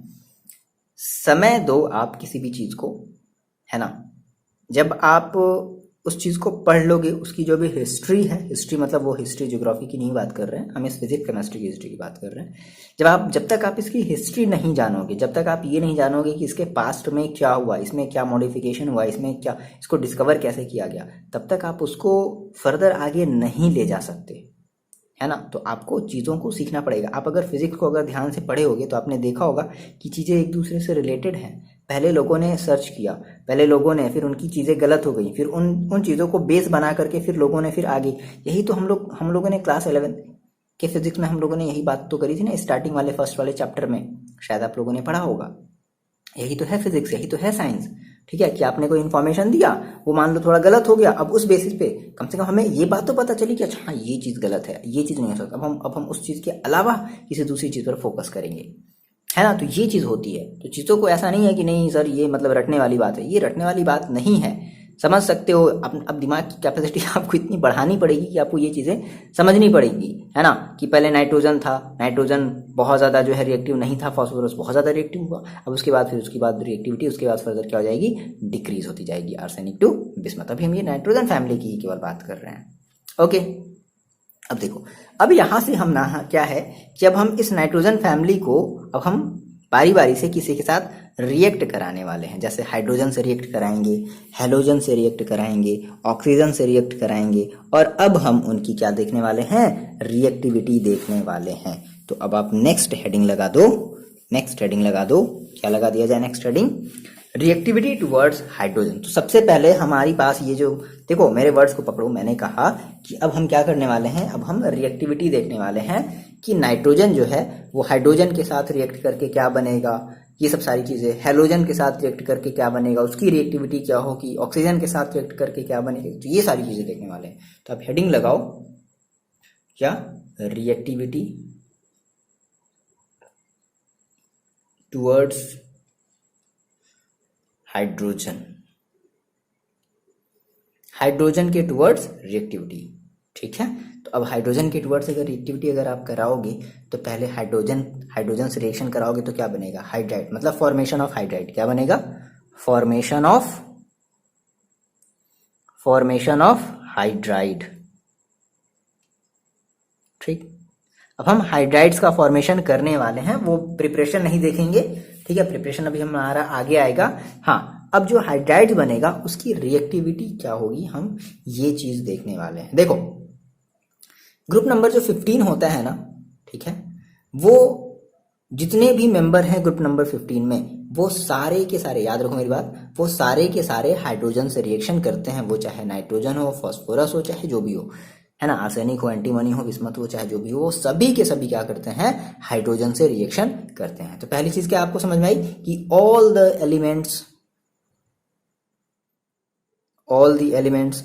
समय दो आप किसी भी चीज़ को, है ना। जब आप उस चीज़ को पढ़ लोगे, उसकी जो भी हिस्ट्री है, हिस्ट्री मतलब वो हिस्ट्री ज्योग्राफी की नहीं बात कर रहे हैं हम, इस फिजिक्स केमिस्ट्री की हिस्ट्री की बात कर रहे हैं। जब तक आप इसकी हिस्ट्री नहीं जानोगे, जब तक आप ये नहीं जानोगे कि इसके पास्ट में क्या हुआ, इसमें क्या मॉडिफिकेशन हुआ, इसमें क्या, इसको डिस्कवर कैसे किया गया, तब तक आप उसको फर्दर आगे नहीं ले जा सकते, है ना। तो आपको चीज़ों को सीखना पड़ेगा। आप अगर फिजिक्स को अगर ध्यान से पढ़े होगे तो आपने देखा होगा कि चीज़ें एक दूसरे से रिलेटेड हैं। पहले लोगों ने सर्च किया, फिर उनकी चीज़ें गलत हो गई, फिर उन चीज़ों को बेस बना करके फिर लोगों ने फिर आगे, यही तो हम लोगों ने क्लास 11 के फिजिक्स में हम लोगों ने यही बात तो करी थी ना, स्टार्टिंग वाले फर्स्ट वाले चैप्टर में, शायद आप लोगों ने पढ़ा होगा। यही तो है फिजिक्स, यही तो है साइंस। ठीक है, कि आपने कोई इन्फॉर्मेशन दिया, वो मान लो थोड़ा गलत हो गया, अब उस बेसिस पे कम से कम हमें ये बात तो पता चली कि अच्छा हाँ ये चीज़ गलत है, ये चीज़ नहीं हो सकता, अब हम उस चीज़ के अलावा किसी दूसरी चीज़ पर फोकस करेंगे, है ना। तो ये चीज़ होती है। तो चीज़ों को ऐसा नहीं है कि नहीं सर ये मतलब रटने वाली बात है, ये रटने वाली बात नहीं है। समझ सकते हो, अब दिमाग की कैपेसिटी आपको इतनी बढ़ानी पड़ेगी कि आपको ये चीज़ें समझनी पड़ेगी, है ना। कि पहले नाइट्रोजन था, नाइट्रोजन बहुत ज़्यादा जो है रिएक्टिव नहीं था, फास्फोरस बहुत ज़्यादा रिएक्टिव हुआ। अब उसके बाद रिएक्टिविटी, उसके बाद फर्दर क्या हो जाएगी, डिक्रीज होती जाएगी, आर्सेनिक टू बिस्मथ। अभी हम ये नाइट्रोजन फैमिली की केवल बात कर रहे हैं। ओके, अब देखो, अब यहाँ से हम ना क्या है कि अब हम इस नाइट्रोजन फैमिली को अब हम बारी बारी से किसी के साथ रिएक्ट कराने वाले हैं। जैसे हाइड्रोजन से रिएक्ट कराएंगे, हेलोजन से रिएक्ट कराएंगे, ऑक्सीजन से रिएक्ट कराएंगे, और अब हम उनकी क्या देखने वाले हैं, रिएक्टिविटी देखने वाले हैं। तो अब आप नेक्स्ट हेडिंग लगा दो। क्या लगा दिया जाए next heading? Reactivity towards hydrogen. तो सबसे पहले हमारी पास ये जो, देखो मेरे वर्ड्स को पकड़ो, मैंने कहा कि अब हम क्या करने वाले हैं, अब हम रिएक्टिविटी देखने वाले हैं कि नाइट्रोजन जो है वो हाइड्रोजन के साथ रिएक्ट करके क्या बनेगा, ये सब सारी चीजें, हेलोजन के साथ रिएक्ट करके क्या बनेगा, उसकी रिएक्टिविटी क्या होगी, ऑक्सीजन के साथ रिएक्ट करके क्या बनेगा, तो ये सारी चीजें देखने वाले हैं। तो आप हेडिंग लगाओ क्या, रिएक्टिविटी टुवर्ड्स हाइड्रोजन, हाइड्रोजन के टुवर्ड्स रिएक्टिविटी। ठीक है, तो अब हाइड्रोजन के टुवर्ड्स अगर रिएक्टिविटी अगर आप कराओगे तो पहले हाइड्रोजन से रिएक्शन कराओगे तो क्या बनेगा, हाइड्राइड, मतलब फॉर्मेशन ऑफ हाइड्राइड। क्या बनेगा, फॉर्मेशन ऑफ हाइड्राइड। ठीक, अब हम हाइड्राइड्स का फॉर्मेशन करने वाले हैं, वो प्रिपरेशन नहीं देखेंगे, ठीक है, प्रिपरेशन अभी हमारा आगे आएगा। हाँ, अब जो हाइड्राइड बनेगा उसकी रिएक्टिविटी क्या होगी, हम ये चीज देखने वाले हैं। देखो ग्रुप नंबर जो 15 होता है ना, ठीक है, वो जितने भी मेंबर हैं ग्रुप नंबर 15 में, वो सारे के सारे, याद रखो मेरी बात, वो सारे के सारे हाइड्रोजन से रिएक्शन करते हैं, वो चाहे नाइट्रोजन हो, फास्फोरस हो, चाहे जो भी हो, है ना, आर्सेनिक हो, एंटीमनी हो, बिस्मथ हो, चाहे जो भी हो, वो सभी के सभी क्या करते हैं, हाइड्रोजन से रिएक्शन करते हैं। तो पहली चीज क्या आपको समझ में आई कि all the elements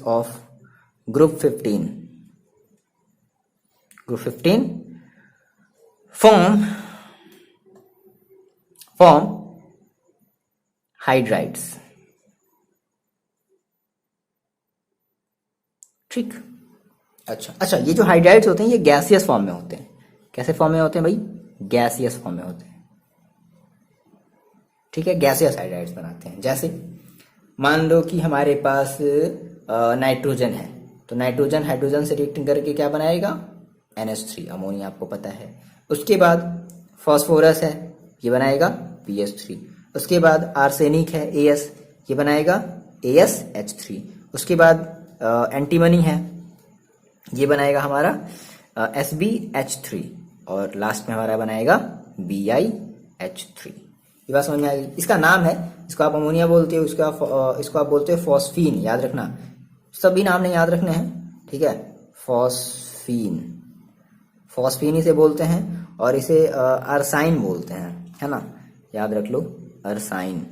of group 15 form hydrides. ठीक, अच्छा, ये जो हाइड्राइड्स होते हैं ये गैसियस फॉर्म में होते हैं। कैसे फॉर्म में होते हैं भाई, गैसियस फॉर्म में होते हैं। ठीक है, गैसियस हाइड्राइड्स बनाते हैं। जैसे मान लो कि हमारे पास नाइट्रोजन है, तो नाइट्रोजन हाइड्रोजन से रिएक्ट करके क्या बनाएगा, NH3, अमोनिया, आपको पता है। उसके बाद फास्फोरस है, ये बनाएगा PH3। उसके बाद आर्सेनिक है, AS, ये बनाएगा AsH3। उसके बाद एंटीमनी है, ये बनाएगा हमारा SbH3, और लास्ट में हमारा बनाएगा BiH3। ये बात समझ में आ गई। इसका नाम है, इसको आप अमोनिया बोलते हो, इसको आप बोलते हो फॉस्फीन। याद रखना, सभी नाम नहीं याद रखने हैं, ठीक है, फॉस्फीन इसे बोलते हैं, और इसे अरसाइन बोलते हैं, है ना, याद रख लो, अरसाइन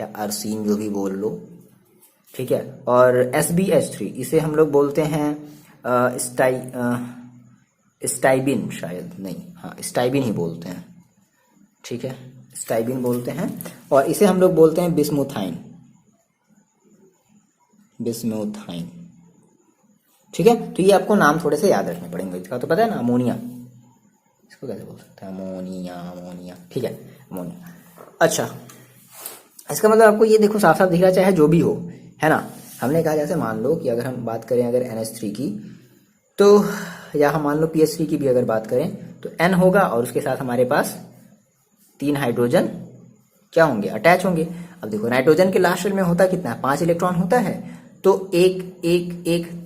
या अरसीन जो भी बोल लो। ठीक है, और SbH3 इसे हम लोग बोलते हैं स्टाइबिन, शायद नहीं, हाँ स्टाइबिन ही बोलते हैं। ठीक है, स्टाइबिन बोलते हैं, और इसे हम लोग बोलते हैं बिस्मुथाइन। ठीक है, तो ये आपको नाम थोड़े से याद रखने पड़ेंगे। इसका तो पता है ना, अमोनिया, इसको कैसे बोल सकते हैं, अमोनिया। ठीक है, अमोनिया। अच्छा, इसका मतलब आपको ये देखो साफ साफ दिख रहा, चाहे जो भी हो, है ना। हमने कहा जैसे मान लो कि अगर हम बात करें अगर NH3 की, तो या हम मान लो PH3 की भी अगर बात करें, तो N होगा, और उसके साथ हमारे पास 3 हाइड्रोजन क्या होंगे, अटैच होंगे। अब देखो नाइट्रोजन के लास्ट शेल में होता कितना है, 5 इलेक्ट्रॉन होता है, तो एक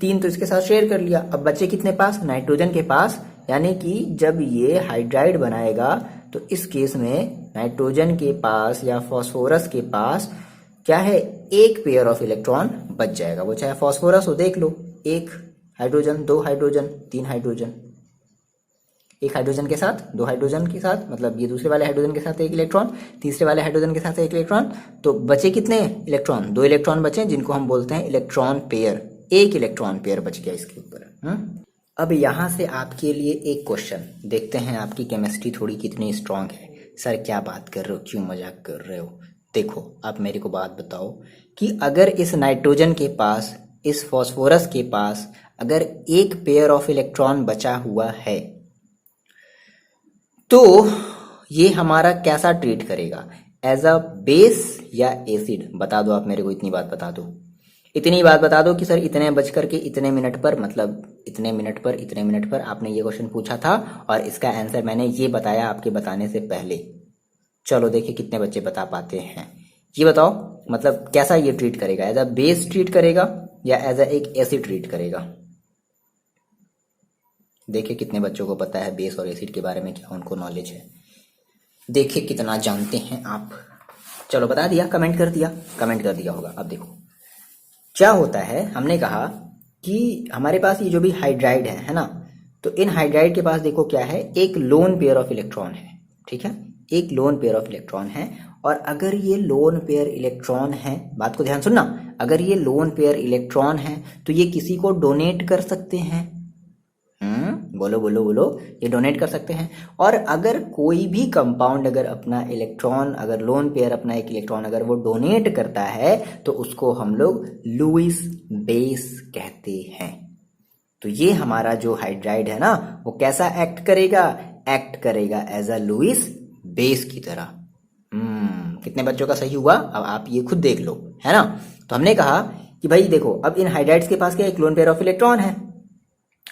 3 तो इसके साथ शेयर कर लिया। अब बचे कितने पास, नाइट्रोजन के पास, यानी कि जब ये हाइड्राइड बनाएगा तो इस केस में नाइट्रोजन के पास या फास्फोरस के पास क्या है, एक पेयर ऑफ इलेक्ट्रॉन बच जाएगा। वो चाहे फास्फोरस हो, देख लो, 1 हाइड्रोजन, 2 हाइड्रोजन, 3 हाइड्रोजन, 1 हाइड्रोजन के साथ, 2 हाइड्रोजन के साथ, मतलब ये दूसरे वाले हाइड्रोजन के साथ 1 इलेक्ट्रॉन, तीसरे वाले हाइड्रोजन के साथ 1 इलेक्ट्रॉन, तो बचे कितने इलेक्ट्रॉन, 2 इलेक्ट्रॉन बचे, जिनको हम बोलते हैं इलेक्ट्रॉन पेयर। 1 इलेक्ट्रॉन पेयर बच गया इसके ऊपर। अब यहाँ से आपके लिए एक क्वेश्चन, देखते हैं आपकी केमिस्ट्री थोड़ी कितनी स्ट्रांग है। सर क्या बात कर रहे हो, क्यों मजाक कर रहे हो। देखो आप मेरे को बात बताओ कि अगर इस नाइट्रोजन के पास, इस फास्फोरस के पास अगर 1 पेयर ऑफ इलेक्ट्रॉन बचा हुआ है, तो ये हमारा कैसा ट्रीट करेगा, एज अ बेस या एसिड। बता दो आप मेरे को, इतनी बात बता दो, इतनी बात बता दो कि सर इतने बज करके इतने मिनट पर, मतलब इतने मिनट पर आपने ये क्वेश्चन पूछा था, और इसका आंसर मैंने ये बताया आपके बताने से पहले। चलो देखिए कितने बच्चे बता पाते हैं, ये बताओ, मतलब कैसा ये ट्रीट करेगा, एज अ बेस ट्रीट करेगा या एज अ एक एसिड ट्रीट करेगा। देखिए कितने बच्चों को पता है बेस और एसिड के बारे में, क्या उनको नॉलेज है, देखिए कितना जानते हैं आप। चलो बता दिया, कमेंट कर दिया होगा। अब देखो क्या होता है, हमने कहा कि हमारे पास ये जो भी हाइड्राइड है ना, तो इन हाइड्राइड के पास देखो क्या है, एक लोन पेयर ऑफ इलेक्ट्रॉन है, ठीक है, एक लोन पेयर ऑफ इलेक्ट्रॉन है। और अगर ये लोन पेयर इलेक्ट्रॉन है, बात को ध्यान सुनना, अगर ये लोन पेयर इलेक्ट्रॉन है तो ये किसी को डोनेट कर सकते हैं। बोलो बोलो बोलो, ये डोनेट कर सकते हैं। और अगर कोई भी कंपाउंड अगर अपना इलेक्ट्रॉन, अगर लोन पेयर अपना एक इलेक्ट्रॉन अगर वो डोनेट करता है तो उसको हम लोग लुईस बेस कहते हैं। तो ये हमारा जो हाइड्राइड है ना, वो कैसा एक्ट करेगा, एक्ट करेगा एज अ लुईस बेस की तरह। कितने बच्चों का सही हुआ, अब आप ये खुद देख लो, है ना। तो हमने कहा कि भाई देखो, अब इन हाइड्राइड्स के पास क्या, एक लोन पेयर ऑफ इलेक्ट्रॉन है।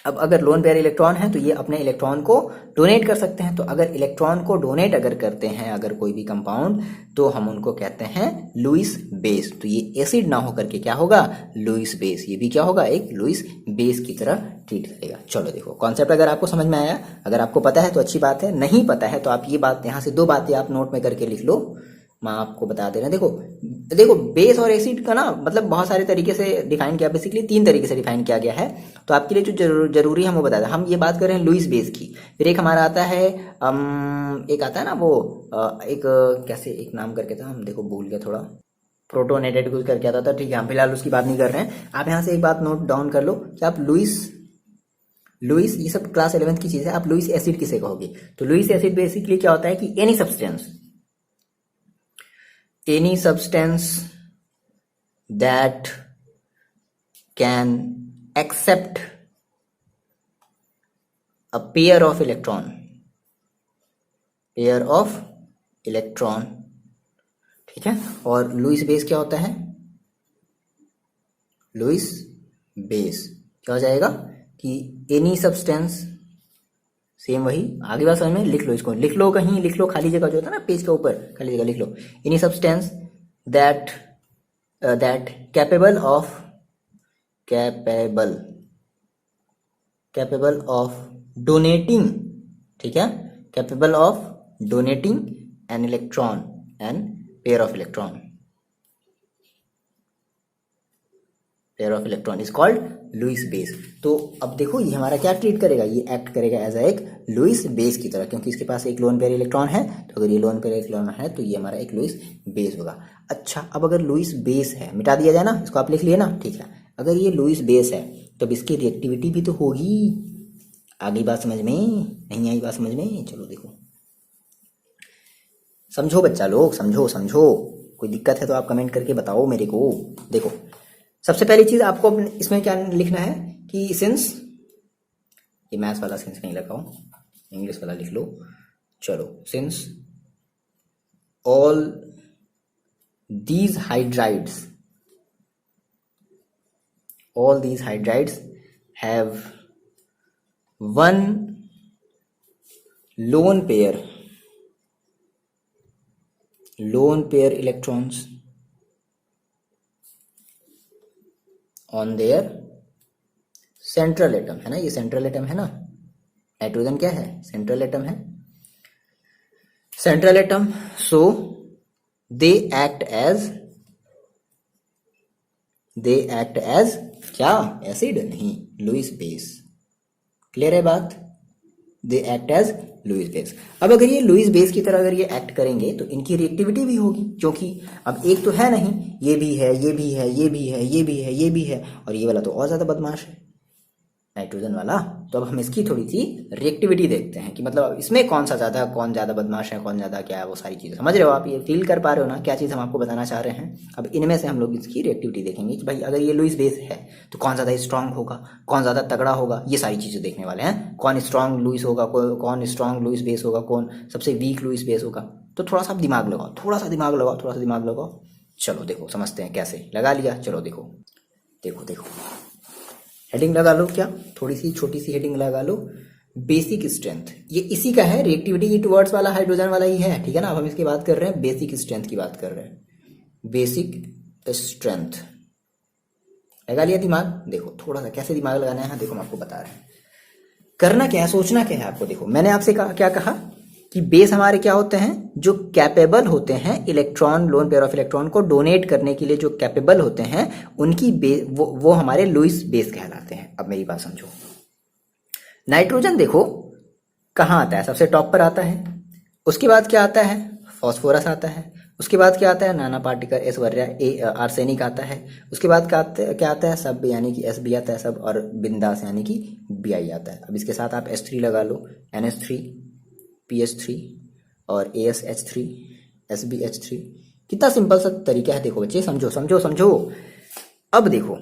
अब अगर लोन पेयर इलेक्ट्रॉन है तो ये अपने इलेक्ट्रॉन को डोनेट कर सकते हैं। तो अगर इलेक्ट्रॉन को डोनेट अगर करते हैं अगर कोई भी कंपाउंड, तो हम उनको कहते हैं लुईस बेस। तो ये एसिड ना होकर के क्या होगा, लुईस बेस। ये भी क्या होगा, एक लुईस बेस की तरह ट्रीट करेगा। चलो देखो कॉन्सेप्ट अगर आपको समझ में आया, अगर आपको पता है तो अच्छी बात है, नहीं पता है तो आप ये बात यहाँ से 2 बातें आप नोट में करके लिख लो, मैं आपको बता दे रहा हूँ। देखो बेस और एसिड का ना मतलब बहुत सारे तरीके से डिफाइन किया, बेसिकली 3 तरीके से डिफाइन किया गया है। तो आपके लिए जो जरूरी है हम वो बता दें। हम ये बात कर रहे हैं लुईस बेस की। फिर एक हमारा आता है एक आता है ना वो एक कैसे एक नाम करके था, हम देखो भूल गया थोड़ा, प्रोटोनेटेड कुछ करके आता था, ठीक है, हम फिलहाल उसकी बात नहीं कर रहे हैं। आप यहाँ से एक बात नोट डाउन कर लो कि आप लुईस ये सब क्लास 11th की चीज है। आप लुईस एसिड किसे कहोगे, तो लुईस एसिड बेसिकली क्या होता है कि any substance that can accept a pair of electron, ठीक है। और लुईस बेस क्या होता है, लुईस बेस क्या हो जाएगा कि एनी सब्सटेंस, सेम वही आगे बात समझ में, लिख लो इसको, लिख लो कहीं, लिख लो खाली जगह जो होता है ना पेज के ऊपर, खाली जगह लिख लो, any substance that capable of donating, ठीक है, capable of donating an electron and pair of electron is called Lewis base. तो अब देखो ये हमारा क्या ट्रीट करेगा, ये एक्ट करेगा एज एक लुईस बेस की तरह, क्योंकि इसके पास एक लोन पेयर इलेक्ट्रॉन है। तो अगर ये लोन पेयर इलेक्ट्रॉन है तो ये हमारा एक लुईस बेस होगा। अच्छा, अब अगर लुईस बेस है, मिटा दिया जाए ना इसको, आप लिख लिए ना, ठीक है। अगर ये लुईस बेस है तो इसकी रिएक्टिविटी भी तो होगी। आगे बात समझ में, नहीं आई बात समझ में, चलो देखो समझो बच्चा लोग, समझो। कोई दिक्कत है तो आप कमेंट करके बताओ मेरे को। देखो सबसे पहली चीज आपको इसमें क्या लिखना है कि सिंस, ये मैथ्स वाला सिंस नहीं लगाओ, इंग्लिश वाला लिख लो। चलो, since all these hydrides have one lone pair electrons on their central atom, है ना, ये सेंट्रल एटम है ना, नाइट्रोजन क्या है, सेंट्रल एटम है, central atom. So they act as क्या, एसिड नहीं, लुईस बेस। क्लियर है बात, they act as Lewis base. अब अगर ये लुईस बेस की तरह अगर ये एक्ट करेंगे तो इनकी रिएक्टिविटी भी होगी, क्योंकि अब एक तो है नहीं, ये भी है, ये भी है, ये भी है, ये भी है, ये भी है, और ये वाला तो और ज्यादा बदमाश है, नाइट्रोजन वाला। तो अब हम इसकी थोड़ी सी रिएक्टिविटी देखते हैं कि मतलब इसमें कौन ज्यादा बदमाश है, कौन ज्यादा क्या है, वो सारी चीजें समझ रहे हो आप, ये फील कर पा रहे हो ना क्या चीज हम आपको बताना चाह रहे हैं। अब इनमें से हम लोग इसकी रिएक्टिविटी देखेंगे कि भाई अगर ये लुईस बेस है तो कौन ज्यादा स्ट्रांग होगा, कौन ज्यादा तगड़ा होगा, ये सारी चीजें देखने वाले हैं। कौन स्ट्रांग लुईस होगा, कौन स्ट्रांग लुईस बेस होगा, कौन सबसे वीक लुईस बेस होगा। तो थोड़ा सा दिमाग लगाओ, थोड़ा सा दिमाग लगाओ। चलो देखो समझते हैं कैसे। लगा लिया, चलो देखो हेडिंग लगा लो, क्या थोड़ी सी छोटी सी हेडिंग लगा लो, बेसिक स्ट्रेंथ। ये इसी का है, रिएक्टिविटी ये टुवर्ड्स वाला हाइड्रोजन वाला ही है, ठीक है ना। अब हम इसकी बात कर रहे हैं, बेसिक स्ट्रेंथ की बात कर रहे हैं, बेसिक स्ट्रेंथ। लगा लिया दिमाग। देखो थोड़ा सा कैसे दिमाग लगाना है, देखो हम आपको बता रहे हैं। करना क्या है, सोचना क्या है आपको। देखो मैंने आपसे क्या कहा कि बेस हमारे क्या होते हैं, जो कैपेबल होते हैं electron, lone pair of electron को डोनेट करने के लिए जो कैपेबल होते हैं, उनकी वो हमारे लुईस बेस कहलाते हैं। अब मेरी बात समझो, नाइट्रोजन देखो कहाँ आता है, सबसे टॉप पर आता है, उसके बाद क्या आता है, फॉस्फोरस आता है, उसके बाद क्या आता है, नाना पार्टिकल एस वर्या आर्सेनिक आता है, उसके बाद क्या आता है, सब यानी कि एस बी आता है सब, और बिंदास यानी कि बी आई आता है। अब इसके साथ आप H3 लगा लो, NH3 PH3 और ASH3 SbH3। कितना सिंपल सा तरीका है, देखो बच्चे समझो समझो समझो। अब देखो,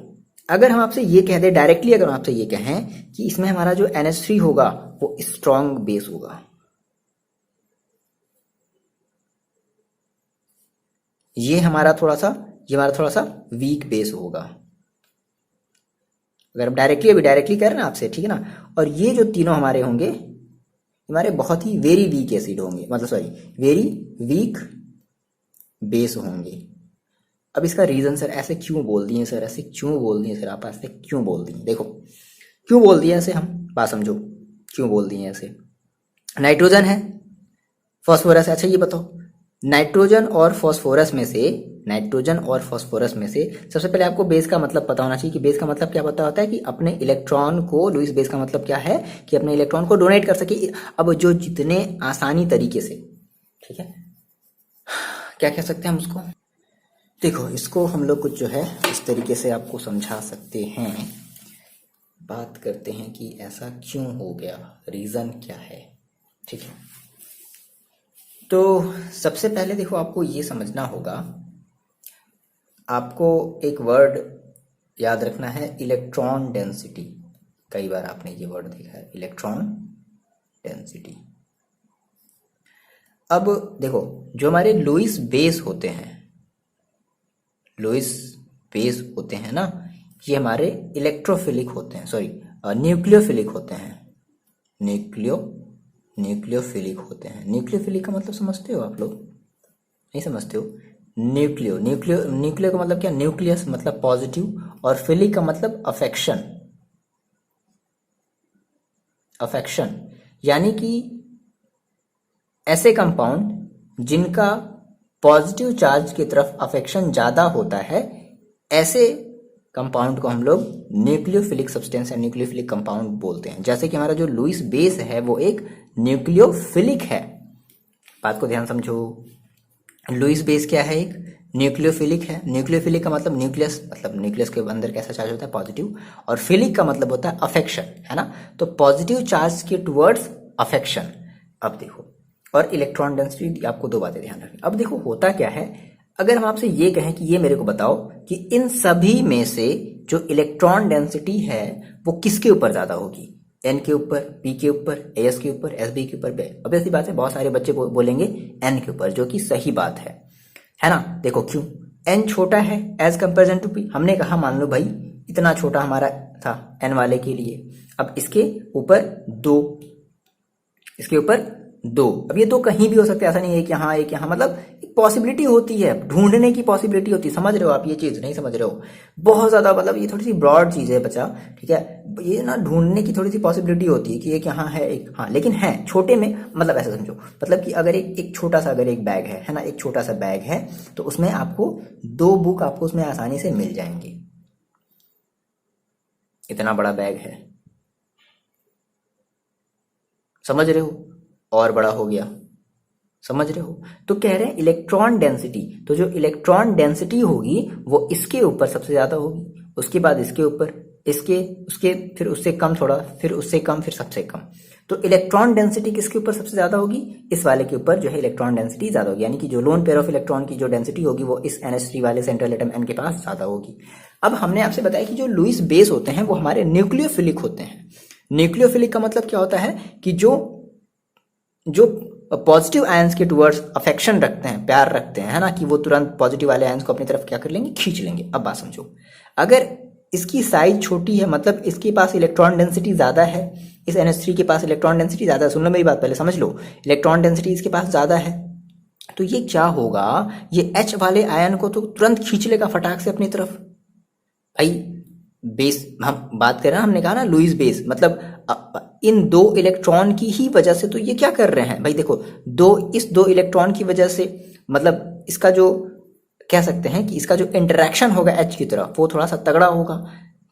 अगर हम आपसे ये कह दें डायरेक्टली, अगर हम आपसे ये कहें कि इसमें हमारा जो NH3 होगा वो स्ट्रॉन्ग बेस होगा, ये हमारा थोड़ा सा वीक बेस होगा। अगर हम डायरेक्टली कह रहे हैं ना आपसे, ठीक है ना। और ये जो तीनों हमारे होंगे, हमारे बहुत ही वेरी वीक एसिड होंगे, मतलब सॉरी वेरी वीक बेस होंगे। अब इसका रीजन सर ऐसे क्यों बोल दिए सर, ऐसे क्यों बोल दिए सर, आप ऐसे क्यों बोल दिए, देखो क्यों बोल दिए ऐसे, हम बात समझो क्यों बोल दिए ऐसे। नाइट्रोजन है, फॉस्फोरस है, अच्छा ये बताओ नाइट्रोजन और फॉस्फोरस में से सबसे पहले आपको बेस का मतलब पता होना चाहिए कि बेस का मतलब क्या पता होता है कि अपने इलेक्ट्रॉन को, लुईस बेस का मतलब क्या है कि अपने इलेक्ट्रॉन को डोनेट कर सके। अब जो जितने आसानी तरीके से, ठीक है, क्या कह सकते हैं हम उसको, देखो इसको हम लोग कुछ जो है इस तरीके से आपको समझा सकते हैं। बात करते हैं कि ऐसा क्यों हो गया, रीजन क्या है, ठीक है। तो सबसे पहले देखो आपको ये समझना होगा, आपको एक वर्ड याद रखना है, इलेक्ट्रॉन डेंसिटी। कई बार आपने ये वर्ड देखा है, इलेक्ट्रॉन डेंसिटी। अब देखो जो हमारे लुईस बेस होते हैं ना, ये हमारे इलेक्ट्रोफिलिक होते हैं, सॉरी न्यूक्लियोफिलिक होते हैं, न्यूक्लियोफिलिक होते हैं। न्यूक्लियोफिलिक का मतलब समझते हो आप लोग, नहीं समझते हो? न्यूक्लियो का मतलब क्या, न्यूक्लियस मतलब पॉजिटिव, और फिलिक का मतलब अफेक्शन, यानी कि ऐसे कंपाउंड जिनका पॉजिटिव चार्ज की तरफ अफेक्शन ज्यादा होता है, ऐसे कंपाउंड को हम लोग न्यूक्लियोफिलिक सब्सटेंस या न्यूक्लियोफिलिक कंपाउंड बोलते हैं। जैसे कि हमारा जो लुईस बेस है वो एक न्यूक्लियोफिलिक है, बात को ध्यान समझो। लुईस बेस क्या है, एक न्यूक्लियोफिलिक है। न्यूक्लियोफिलिक का मतलब न्यूक्लियस के अंदर कैसा चार्ज होता है, पॉजिटिव, और फिलिक का मतलब होता है अफेक्शन, है ना। तो पॉजिटिव चार्ज के टुवर्ड्स अफेक्शन। अब देखो, और इलेक्ट्रॉन डेंसिटी, आपको दो बातें ध्यान रखनी। अब देखो होता क्या है, अगर हम आपसे ये कहें कि ये मेरे को बताओ कि इन सभी में से जो इलेक्ट्रॉन डेंसिटी है वो किसके ऊपर ज्यादा होगी, N के ऊपर, P के ऊपर, AS के ऊपर, SB के ऊपर। अब ऐसी बात है, बहुत सारे बच्चे बोलेंगे N के ऊपर, जो कि सही बात है ना। देखो क्यों, N छोटा है एज कंपेरिजन टू P। हमने कहा मान लो भाई इतना छोटा हमारा था N वाले के लिए, अब इसके ऊपर 2, इसके ऊपर 2। अब ये 2 कहीं भी हो सकते हैं, ऐसा नहीं है कि यहाँ एक यहाँ, मतलब एक पॉसिबिलिटी होती है, ढूंढने की पॉसिबिलिटी होती है। समझ रहे हो आप ये चीज, नहीं समझ रहे हो? बहुत ज्यादा, मतलब ये थोड़ी सी ब्रॉड चीज है बच्चा, ठीक है। ये ना ढूंढने की थोड़ी सी पॉसिबिलिटी होती है कि एक यहाँ है, एक हाँ, लेकिन है छोटे में, मतलब ऐसा समझो, मतलब कि अगर एक छोटा सा, अगर एक बैग है ना, एक छोटा सा बैग है, तो उसमें आपको 2 बुक आपको उसमें आसानी से मिल जाएंगे। इतना बड़ा बैग है, समझ रहे हो? और बड़ा हो गया, समझ रहे हो? तो कह रहे हैं इलेक्ट्रॉन डेंसिटी, तो जो इलेक्ट्रॉन डेंसिटी होगी वो इसके ऊपर सबसे ज्यादा होगी, उसके बाद इसके ऊपर, इसके, उसके, फिर उससे कम थोड़ा, फिर उससे कम, फिर सबसे कम। तो इलेक्ट्रॉन डेंसिटी किसके ऊपर सबसे ज्यादा होगी, इस वाले के ऊपर जो है इलेक्ट्रॉन डेंसिटी ज्यादा होगी, यानी कि जो लोन पेयर ऑफ इलेक्ट्रॉन की जो डेंसिटी होगी वो इस NH3 वाले सेंट्रल एटम N के पास ज्यादा होगी। अब हमने आपसे बताया कि जो लुईस बेस होते हैं वो हमारे न्यूक्लियोफिलिक होते हैं। न्यूक्लियोफिलिक का मतलब क्या होता है कि जो पॉजिटिव आयंस के टुवर्ड्स अफेक्शन रखते हैं, प्यार रखते हैं, है ना, कि वो तुरंत पॉजिटिव वाले आयंस को अपनी तरफ क्या कर लेंगे, खींच लेंगे। अब बात समझो, अगर इसकी साइज छोटी है, मतलब इसके पास इलेक्ट्रॉन डेंसिटी ज्यादा है, इस NH3 के पास इलेक्ट्रॉन डेंसिटी ज्यादा है, सुन लो मेरी बात पहले समझ लो, इलेक्ट्रॉन डेंसिटी इसके पास ज्यादा है, तो ये क्या होगा, ये H वाले आयन को तो तुरंत खींच लेगा फटाक से अपनी तरफ। भाई बेस हम बात कर रहे हैं, हमने कहा ना लुईस बेस, मतलब इन दो इलेक्ट्रॉन की ही वजह से तो ये क्या कर रहे हैं भाई, देखो इस दो इलेक्ट्रॉन की वजह से, मतलब इसका जो कह सकते हैं कि इसका जो इंटरेक्शन होगा H की तरफ वो थोड़ा सा तगड़ा होगा।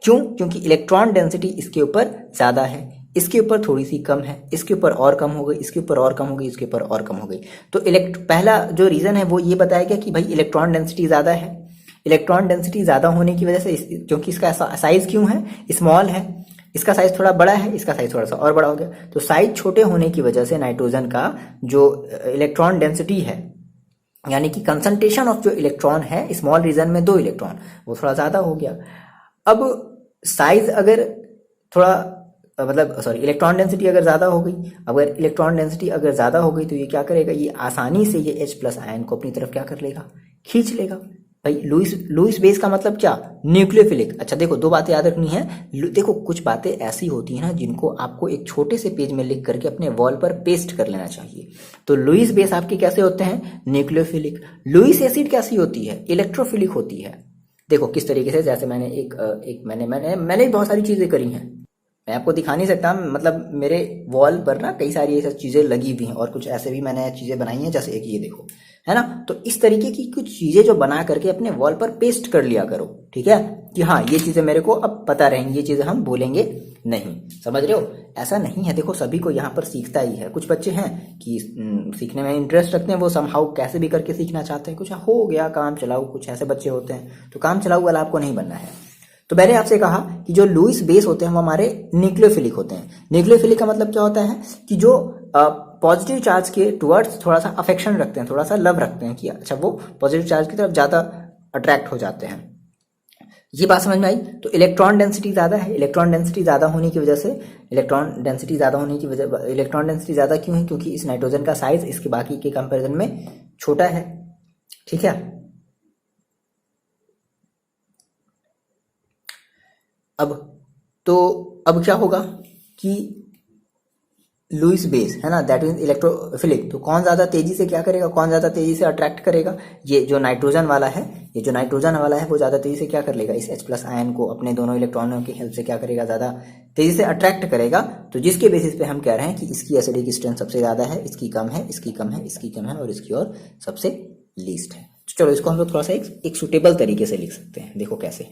क्यों? क्योंकि इलेक्ट्रॉन डेंसिटी इसके ऊपर ज़्यादा है, इसके ऊपर थोड़ी सी कम है, इसके ऊपर और कम हो गई, इसके ऊपर और कम हो गई, इसके ऊपर और कम हो गई। तो पहला जो रीज़न है वो ये बताया गया कि भाई इलेक्ट्रॉन डेंसिटी ज़्यादा है। इलेक्ट्रॉन डेंसिटी ज़्यादा होने की वजह से क्योंकि इसका साइज़ क्यों है, स्मॉल है, इसका साइज़ थोड़ा बड़ा है, इसका साइज़ थोड़ा सा और बड़ा हो गया, तो साइज़ छोटे होने की वजह से नाइट्रोजन का जो इलेक्ट्रॉन डेंसिटी है, यानी कि कंसंट्रेशन ऑफ जो इलेक्ट्रॉन है स्मॉल रीजन में 2 इलेक्ट्रॉन, वो थोड़ा ज़्यादा हो गया। अब साइज अगर थोड़ा मतलब सॉरी इलेक्ट्रॉन डेंसिटी अगर ज़्यादा हो गई, अगर इलेक्ट्रॉन डेंसिटी अगर ज़्यादा हो गई तो ये क्या करेगा, ये आसानी से ये H+ आयन को अपनी तरफ क्या कर लेगा, खींच लेगा। भाई लुईस बेस का मतलब क्या, न्यूक्लियोफिलिक। अच्छा देखो, दो बातें याद रखनी है। देखो कुछ बातें ऐसी होती हैं ना जिनको आपको एक छोटे से पेज में लिख करके अपने वॉल पर पेस्ट कर लेना चाहिए। तो लुईस बेस आपके कैसे होते हैं, न्यूक्लियोफिलिक। लुईस एसिड कैसी होती है, इलेक्ट्रोफिलिक होती है। देखो किस तरीके से, जैसे मैंने भी बहुत सारी चीजें करी हैं, मैं आपको दिखा नहीं सकता, मतलब मेरे वॉल पर ना कई सारी ऐसी चीज़ें लगी हुई हैं और कुछ ऐसे भी मैंने चीज़ें बनाई हैं, जैसे एक ये देखो, है ना। तो इस तरीके की कुछ चीज़ें जो बना करके अपने वॉल पर पेस्ट कर लिया करो, ठीक है, कि हाँ ये चीज़ें मेरे को अब पता रहेंगी, ये चीज़ें हम भूलेंगे नहीं। समझ रहे हो, ऐसा नहीं है। देखो सभी को यहाँ पर सीखता ही है, कुछ बच्चे हैं कि सीखने में इंटरेस्ट रखते हैं, वो समहाउ कैसे भी करके सीखना चाहते हैं, कुछ हो गया काम चलाऊ, कुछ ऐसे बच्चे होते हैं, तो काम चलाऊ वाला आपको नहीं बनना है। तो मैंने आपसे कहा कि जो लुईस बेस होते हैं वो हमारे न्यूक्लियोफिलिक होते हैं। न्यूक्लियोफिलिक का मतलब क्या होता है कि जो पॉजिटिव चार्ज के टुवर्ड्स थोड़ा सा अफेक्शन रखते हैं, थोड़ा सा लव रखते हैं, कि अच्छा वो पॉजिटिव चार्ज की तरफ ज़्यादा अट्रैक्ट हो जाते हैं। ये बात समझ में आई। तो इलेक्ट्रॉन डेंसिटी ज़्यादा है, इलेक्ट्रॉन डेंसिटी ज़्यादा होने की वजह से, इलेक्ट्रॉन डेंसिटी ज़्यादा क्यों है, क्योंकि इस नाइट्रोजन का साइज इसके बाकी के कंपेरिजन में छोटा है, ठीक है। अब क्या होगा कि लुईस बेस है ना, दैट मीन इलेक्ट्रोफिलिक, तो कौन ज्यादा तेजी से क्या करेगा, कौन ज्यादा तेजी से अट्रैक्ट करेगा, ये जो नाइट्रोजन वाला है, वो ज्यादा तेजी से क्या कर लेगा, इस H+ आयन को अपने दोनों इलेक्ट्रॉनों की हेल्प से क्या करेगा, ज्यादा तेजी से अट्रैक्ट करेगा। तो जिसके बेसिस पे हम कह रहे हैं कि इसकी एसिडिक स्ट्रेंथ सबसे ज्यादा है, इसकी कम है, इसकी कम है, इसकी कम है, और इसकी और सबसे लीस्ट है। चलो इसको हम लोग थोड़ा सा एक सुटेबल तरीके से लिख सकते हैं। देखो कैसे,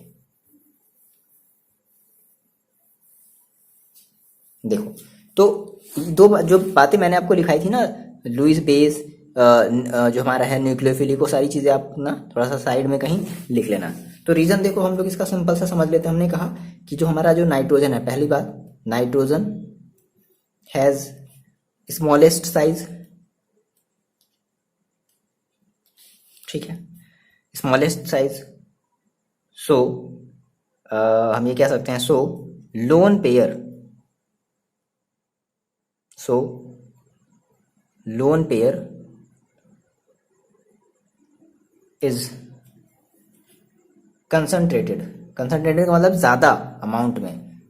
देखो तो दो जो बातें मैंने आपको लिखाई थी ना, लुईस बेस, जो हमारा है न्यूक्लियोफिलिक, वो सारी चीज़ें आप ना थोड़ा सा साइड में कहीं लिख लेना। तो रीज़न देखो हम लोग इसका सिंपल सा समझ लेते हैं। हमने कहा कि जो हमारा जो नाइट्रोजन है, पहली बात, नाइट्रोजन हैज़ स्मॉलेस्ट साइज, ठीक है, स्मॉलेस्ट साइज। सो हम ये कह सकते हैं, so lone pair is concentrated का मतलब ज्यादा अमाउंट में,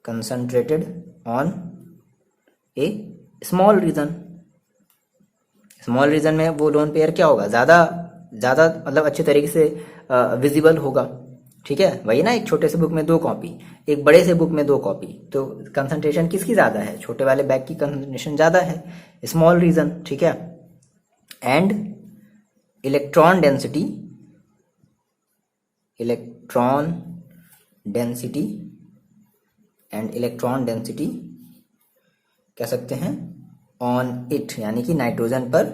concentrated on a small region में वो लोन पेयर क्या होगा, ज्यादा मतलब अच्छे तरीके से विजिबल होगा, ठीक है। वही ना, एक छोटे से बुक में 2 कॉपी, एक बड़े से बुक में 2 कॉपी, तो कंसंट्रेशन किसकी ज्यादा है, छोटे वाले बैग की कंसंट्रेशन ज्यादा है, स्मॉल रीजन, ठीक है। एंड इलेक्ट्रॉन डेंसिटी कह सकते हैं ऑन इट, यानी कि नाइट्रोजन पर,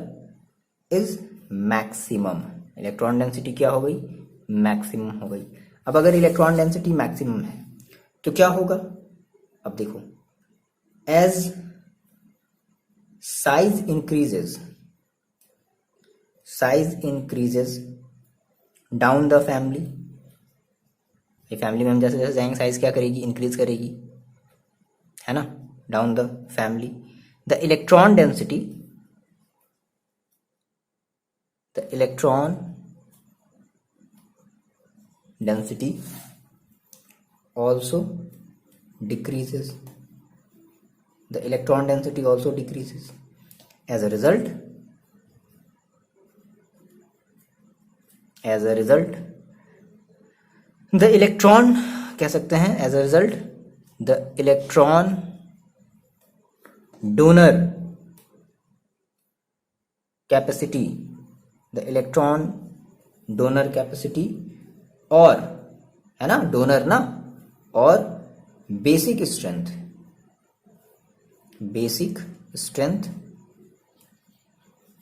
इज मैक्सिमम। इलेक्ट्रॉन डेंसिटी क्या हो गई, मैक्सिमम हो गई। अब अगर इलेक्ट्रॉन डेंसिटी मैक्सिमम है तो क्या होगा, अब देखो, as size increases down the family, ये फैमिली में हम जैसे जैसे जाएंगे साइज क्या करेगी, इंक्रीज करेगी, है ना, down the family, the electron density also decreases. The electron density also decreases. As a result, the electron कह सकते हैं as a result the electron donor capacity, the electron donor capacity, और है ना डोनर ना, और बेसिक स्ट्रेंथ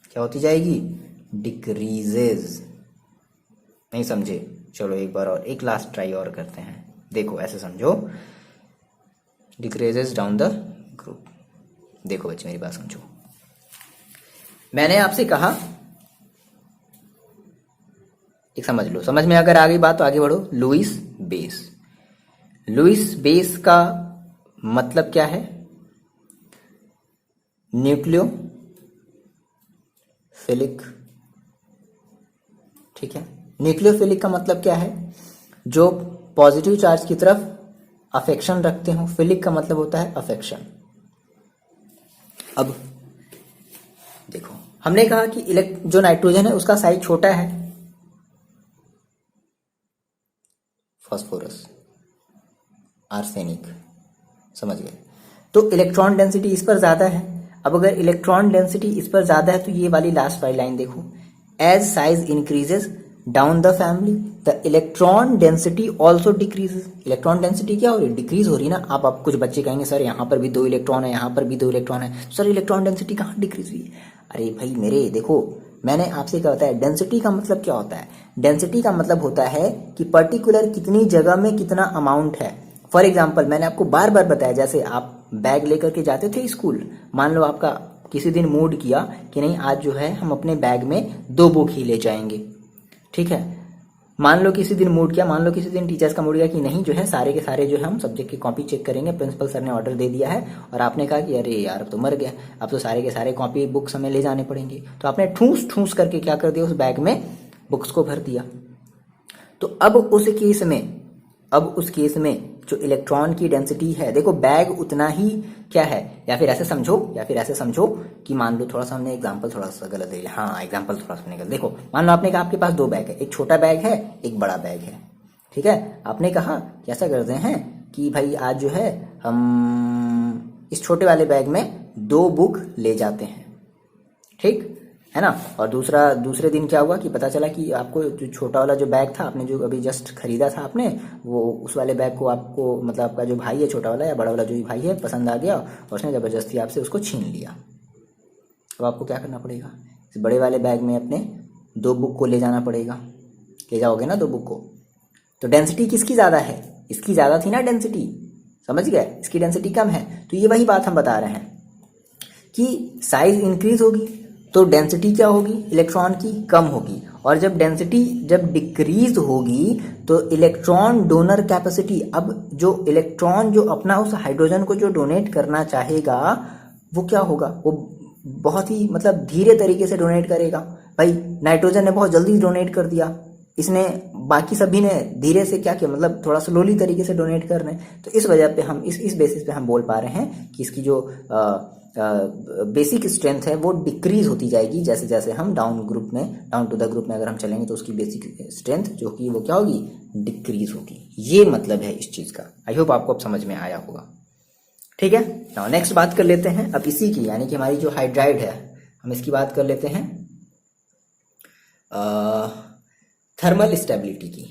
क्या होती जाएगी, डिक्रीजेज। नहीं समझे, चलो एक बार और, एक लास्ट ट्राई और करते हैं। देखो ऐसे समझो, डिक्रीजेज डाउन द ग्रुप। देखो बच्चे मेरी बात समझो, मैंने आपसे कहा, एक समझ लो, समझ में अगर आ गई बात तो आगे बढ़ो। लुईस बेस का मतलब क्या है, न्यूक्लियोफिलिक। ठीक है, न्यूक्लियोफिलिक का मतलब क्या है, जो पॉजिटिव चार्ज की तरफ अफेक्शन रखते हो। फिलिक का मतलब होता है अफेक्शन। अब देखो, हमने कहा कि जो नाइट्रोजन है उसका साइज छोटा है, फास्फोरस, आर्सेनिक, समझ गए। तो इलेक्ट्रॉन डेंसिटी इस पर ज्यादा है। अब अगर इलेक्ट्रॉन डेंसिटी इस पर ज्यादा है तो ये वाली लास्ट वाली लाइन देखो, as size increases down the family the electron density also decreases. Electron density क्या हो रही है, डिक्रीज हो रही है ना। आप कुछ बच्चे कहेंगे सर यहाँ पर भी 2 इलेक्ट्रॉन है, यहाँ पर भी 2 इलेक्ट्रॉन है, सर इलेक्ट्रॉन डेंसिटी कहाँ डिक्रीज हुई। अरे भाई मेरे, देखो मैंने आपसे क्या होता है, डेंसिटी का मतलब क्या होता है, डेंसिटी का मतलब होता है कि पर्टिकुलर कितनी जगह में कितना अमाउंट है। फॉर एग्जाम्पल मैंने आपको बार बार बताया, जैसे आप बैग लेकर के जाते थे स्कूल, मान लो आपका किसी दिन मूड किया कि नहीं आज जो है हम अपने बैग में 2 बुक ही ले जाएंगे। ठीक है, मान लो किसी दिन मूड किया, मान लो किसी दिन टीचर्स का मूड किया कि नहीं जो है सारे के सारे जो है हम सब्जेक्ट की कॉपी चेक करेंगे, प्रिंसिपल सर ने ऑर्डर दे दिया है, और आपने कहा कि अरे यार अब तो मर गया, अब तो सारे के सारे कॉपी बुक्स हमें ले जाने पड़ेंगे। तो आपने ठूस ठूस करके क्या कर दिया, उस बैग में बुक्स को भर दिया। तो अब उस केस में जो इलेक्ट्रॉन की डेंसिटी है, देखो बैग उतना ही क्या है, या फिर ऐसे समझो कि मान लो, थोड़ा सा हमने एग्जांपल थोड़ा सा गलत दे लिया, हाँ एग्जांपल थोड़ा सा निकल। देखो मान लो आपने कहा आपके पास 2 बैग है, एक छोटा बैग है एक बड़ा बैग है। ठीक है, आपने कहा कि ऐसा करते हैं कि भाई आज जो है हम इस छोटे वाले बैग में 2 बुक ले जाते हैं, ठीक है ना। और दूसरे दिन क्या हुआ कि पता चला कि आपको जो छोटा वाला जो बैग था, आपने जो अभी जस्ट खरीदा था आपने, वो उस वाले बैग को आपको, मतलब आपका जो भाई है छोटा वाला या बड़ा वाला जो भी भाई है, पसंद आ गया और उसने ज़बरदस्ती आपसे उसको छीन लिया। अब आपको क्या करना पड़ेगा, इस बड़े वाले बैग में अपने 2 बुक को ले जाना पड़ेगा। ले जाओगे ना 2 बुक को, तो डेंसिटी किसकी ज़्यादा है, इसकी ज़्यादा थी ना डेंसिटी, समझ गए, इसकी डेंसिटी कम है। तो ये वही बात हम बता रहे हैं कि साइज इंक्रीज होगी तो डेंसिटी क्या होगी, इलेक्ट्रॉन की कम होगी, और जब डेंसिटी जब डिक्रीज होगी तो इलेक्ट्रॉन डोनर कैपेसिटी, अब जो इलेक्ट्रॉन जो अपना उस हाइड्रोजन को जो डोनेट करना चाहेगा वो क्या होगा, वो बहुत ही मतलब धीरे तरीके से डोनेट करेगा। भाई नाइट्रोजन ने बहुत जल्दी डोनेट कर दिया, इसने बाकी सभी ने धीरे से क्या किया, मतलब थोड़ा स्लोली तरीके से डोनेट कर रहे हैं। तो इस वजह पे हम इस बेसिस पे हम बोल पा रहे हैं कि इसकी जो बेसिक स्ट्रेंथ है वो डिक्रीज होती जाएगी जैसे जैसे हम डाउन टू द ग्रुप में अगर हम चलेंगे तो उसकी बेसिक स्ट्रेंथ जो कि वो क्या होगी, डिक्रीज होगी। ये मतलब है इस चीज का। आई होप आपको अब समझ में आया होगा। ठीक है, नाउ नेक्स्ट बात कर लेते हैं अब इसी की, यानी कि हमारी जो हाइड्राइड है हम इसकी बात कर लेते हैं थर्मल स्टेबिलिटी की।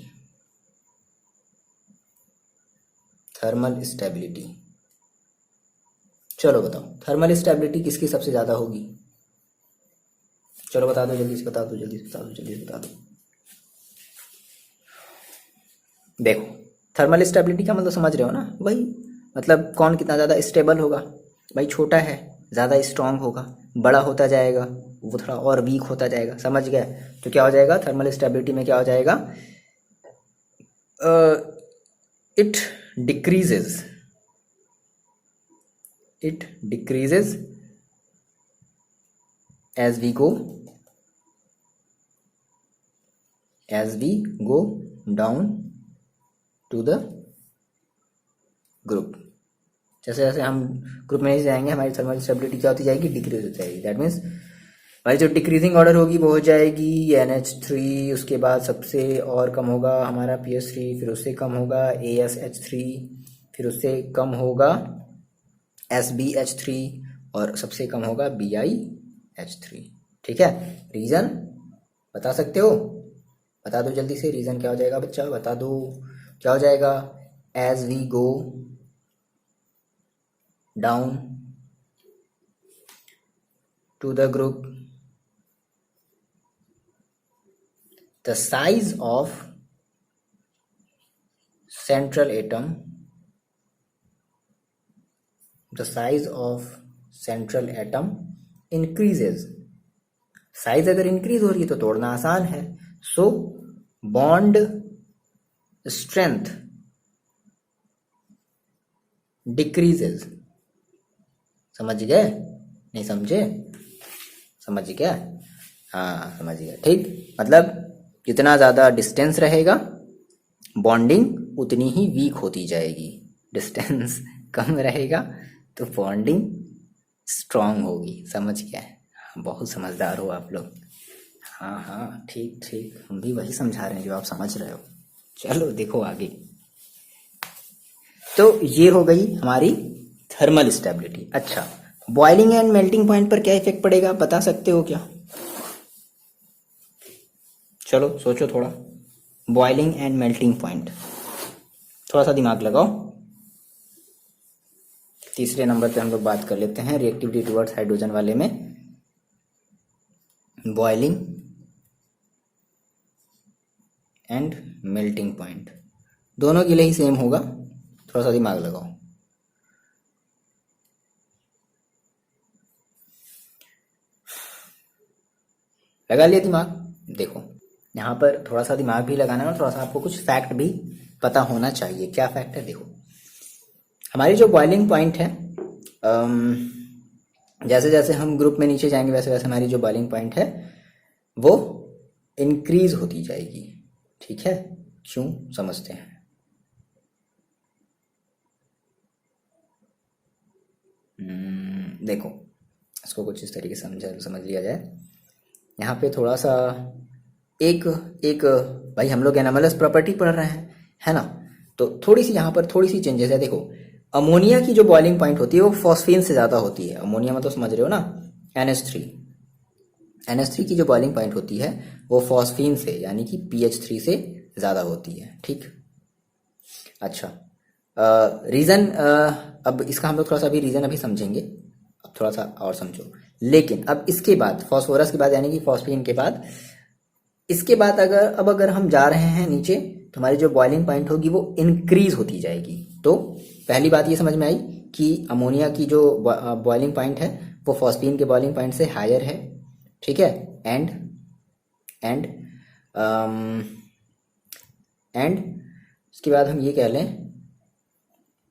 थर्मल स्टेबिलिटी, चलो बताओ थर्मल स्टेबिलिटी किसकी सबसे ज्यादा होगी, चलो बता दो जल्दी से, बता दो जल्दी से, जल्दी से बता दो। देखो थर्मल स्टेबिलिटी का मतलब समझ रहे हो ना, वही मतलब कौन कितना ज्यादा स्टेबल होगा। भाई छोटा है ज्यादा स्ट्रांग होगा, बड़ा होता जाएगा वो थोड़ा और वीक होता जाएगा, समझ गए। तो क्या हो जाएगा थर्मल स्टेबिलिटी में, क्या हो जाएगा, it decreases as we go down to the group। जैसे जैसे हम ग्रुप में जाएंगे हमारी थर्मल स्टेबिलिटी क्या होती जाएगी, डिक्रीज होती जाएगी। दैट मीन्स हमारी जो डिक्रीजिंग ऑर्डर होगी वो हो जाएगी NH3, उसके बाद सबसे और कम होगा हमारा PH3, फिर उससे कम होगा ASH3, फिर उससे कम होगा SBH3 और सबसे कम होगा BiH3। ठीक है, रीजन बता सकते हो? बता दो जल्दी से, रीजन क्या हो जाएगा बच्चा, बता दो क्या हो जाएगा। As we go down to the group, the size of central atom, the size of central atom increases। Size अगर इंक्रीज हो रही है तो तोड़ना आसान है, सो बॉन्ड स्ट्रेंथ डिक्रीजेज। समझ गए? नहीं समझे? समझ गया? हाँ समझ गया। ठीक, मतलब जितना ज़्यादा डिस्टेंस रहेगा बॉन्डिंग उतनी ही वीक होती जाएगी, डिस्टेंस कम रहेगा तो बॉन्डिंग स्ट्रांग होगी। समझ गया? बहुत समझदार हो आप लोग। हाँ हाँ ठीक ठीक, हम भी वही समझा रहे हैं जो आप समझ रहे हो। चलो देखो आगे। तो ये हो गई हमारी थर्मल स्टेबिलिटी। अच्छा, बॉइलिंग एंड मेल्टिंग पॉइंट पर क्या इफेक्ट पड़ेगा बता सकते हो क्या? चलो सोचो थोड़ा। बॉइलिंग एंड मेल्टिंग पॉइंट, थोड़ा सा दिमाग लगाओ। तीसरे नंबर पे हम लोग बात कर लेते हैं रिएक्टिविटी टुवर्ड्स हाइड्रोजन वाले में। बॉइलिंग एंड मेल्टिंग पॉइंट दोनों के लिए ही सेम होगा, थोड़ा सा दिमाग लगाओ। लगा लिया दिमाग? देखो यहाँ पर थोड़ा सा दिमाग भी लगाना है और थोड़ा सा आपको कुछ फैक्ट भी पता होना चाहिए। क्या फैक्ट है? देखो हमारी जो बॉइलिंग पॉइंट है, जैसे जैसे हम ग्रुप में नीचे जाएंगे वैसे वैसे हमारी जो बॉइलिंग पॉइंट है वो इंक्रीज होती जाएगी। ठीक है, क्यों समझते हैं। देखो इसको कुछ इस तरीके से समझ लिया जाए। यहाँ पे थोड़ा सा एक एक भाई हम लोग एनामलस प्रॉपर्टी पढ़ रहे हैं, है ना, तो थोड़ी सी यहाँ पर थोड़ी सी चेंजेस है। देखो अमोनिया की जो बॉइलिंग पॉइंट होती है वो फॉस्फीन से ज़्यादा होती है। अमोनिया में तो समझ रहे हो ना, NH3 की जो बॉइलिंग पॉइंट होती है वो फॉस्फीन से यानी कि PH3 से ज़्यादा होती है। ठीक, अच्छा रीज़न, अब इसका हम लोग थोड़ा सा अभी रीज़न अभी समझेंगे, अब थोड़ा सा और समझो। लेकिन अब इसके बाद फास्फोरस के बाद यानी कि फॉस्फीन के बाद, इसके बाद अगर हम जा रहे हैं नीचे तो हमारी जो बॉइलिंग पॉइंट होगी वो इंक्रीज होती जाएगी। तो पहली बात ये समझ में आई कि अमोनिया की जो बॉइलिंग पॉइंट है वो फॉस्फीन के बॉइलिंग पॉइंट से हायर है। ठीक है, एंड उसके बाद हम ये कह लें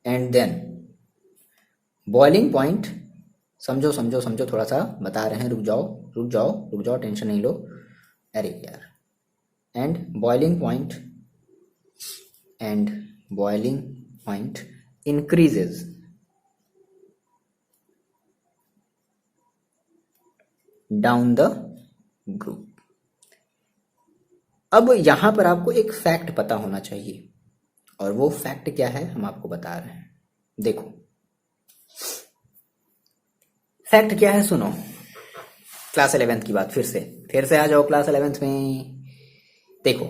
एंड देन बॉइलिंग पॉइंट, समझो समझो समझो, थोड़ा सा बता रहे हैं, रुक जाओ टेंशन नहीं लो। अरे यार, and boiling point increases down the group. अब यहां पर आपको एक फैक्ट पता होना चाहिए और वो फैक्ट क्या है हम आपको बता रहे हैं। देखो फैक्ट क्या है सुनो, क्लास 11th की बात फिर से आ जाओ क्लास 11th में। देखो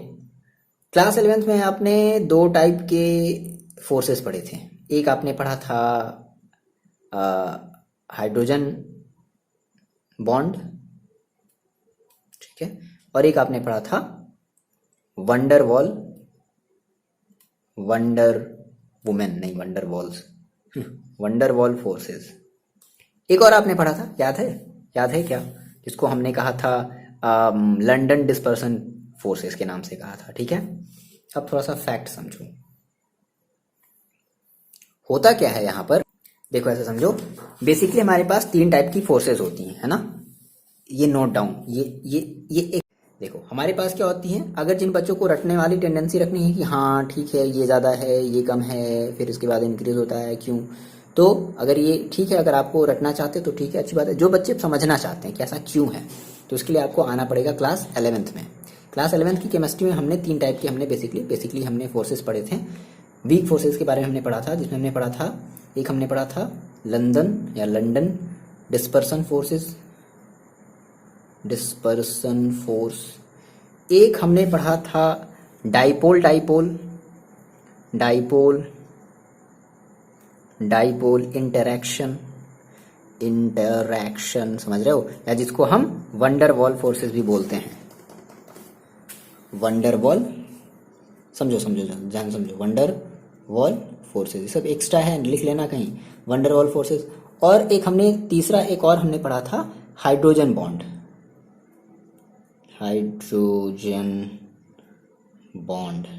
क्लास 11th में आपने दो टाइप के फोर्सेस पढ़े थे। एक आपने पढ़ा था हाइड्रोजन बॉन्ड, ठीक है, और एक आपने पढ़ा था वंडर वॉल फोर्सेस। एक और आपने पढ़ा था, याद है क्या, जिसको हमने कहा था लंदन डिस्पर्सन फोर्सेस के नाम से कहा था। ठीक है, अब थोड़ा सा फैक्ट समझो, होता क्या है यहाँ पर। देखो ऐसे समझो, बेसिकली हमारे पास तीन टाइप की फोर्सेस होती हैं, है ना, ये नोट डाउन, ये एक। देखो हमारे पास क्या होती हैं, अगर जिन बच्चों को रटने वाली टेंडेंसी रखनी है कि हाँ ठीक है ये ज़्यादा है ये कम है फिर इसके बाद इंक्रीज होता है क्यों, तो अगर ये ठीक है, अगर आपको रटना चाहते हो तो ठीक है, अच्छी बात है। जो बच्चे समझना चाहते हैं कि ऐसा क्यों है, तो उसके लिए आपको आना पड़ेगा क्लास 11th में। क्लास 11th की केमिस्ट्री में हमने 3 टाइप के हमने बेसिकली हमने फोर्सेस पढ़े थे। वीक फोर्सेस के बारे में हमने पढ़ा था, जिसमें हमने पढ़ा था, एक हमने पढ़ा था लंदन डिस्पर्सन फोर्स, एक हमने पढ़ा था डाइपोल इंटरैक्शन, समझ रहे हो, या जिसको हम वंडरवॉल फोर्सेस भी बोलते हैं। वंडरवॉल समझो वंडरवॉल फोर्सेस, ये सब एक्स्ट्रा है, लिख लेना कहीं, वंडरवॉल फोर्सेस। और एक हमने तीसरा एक और हमने पढ़ा था हाइड्रोजन बॉन्ड,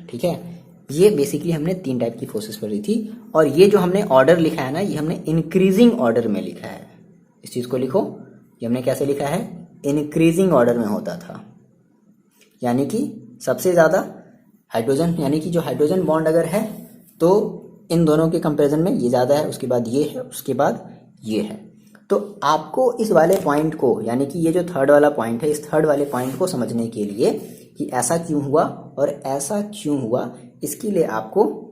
ठीक है। ये बेसिकली हमने 3 टाइप की फोर्सेस पढ़ी थी। और ये जो हमने ऑर्डर लिखा है ना, ये हमने इंक्रीजिंग ऑर्डर में लिखा है। इस चीज को लिखो, ये हमने कैसे लिखा है, इंक्रीजिंग ऑर्डर में होता था, यानी कि सबसे ज्यादा हाइड्रोजन, यानी कि जो हाइड्रोजन बॉन्ड अगर है तो इन दोनों के कंपैरिजन में ये ज्यादा है, उसके बाद ये है, उसके बाद ये है। तो आपको इस वाले पॉइंट को, यानी कि ये जो थर्ड वाला पॉइंट है, इस थर्ड वाले पॉइंट को समझने के लिए कि ऐसा क्यों हुआ और ऐसा क्यों हुआ, इसके लिए आपको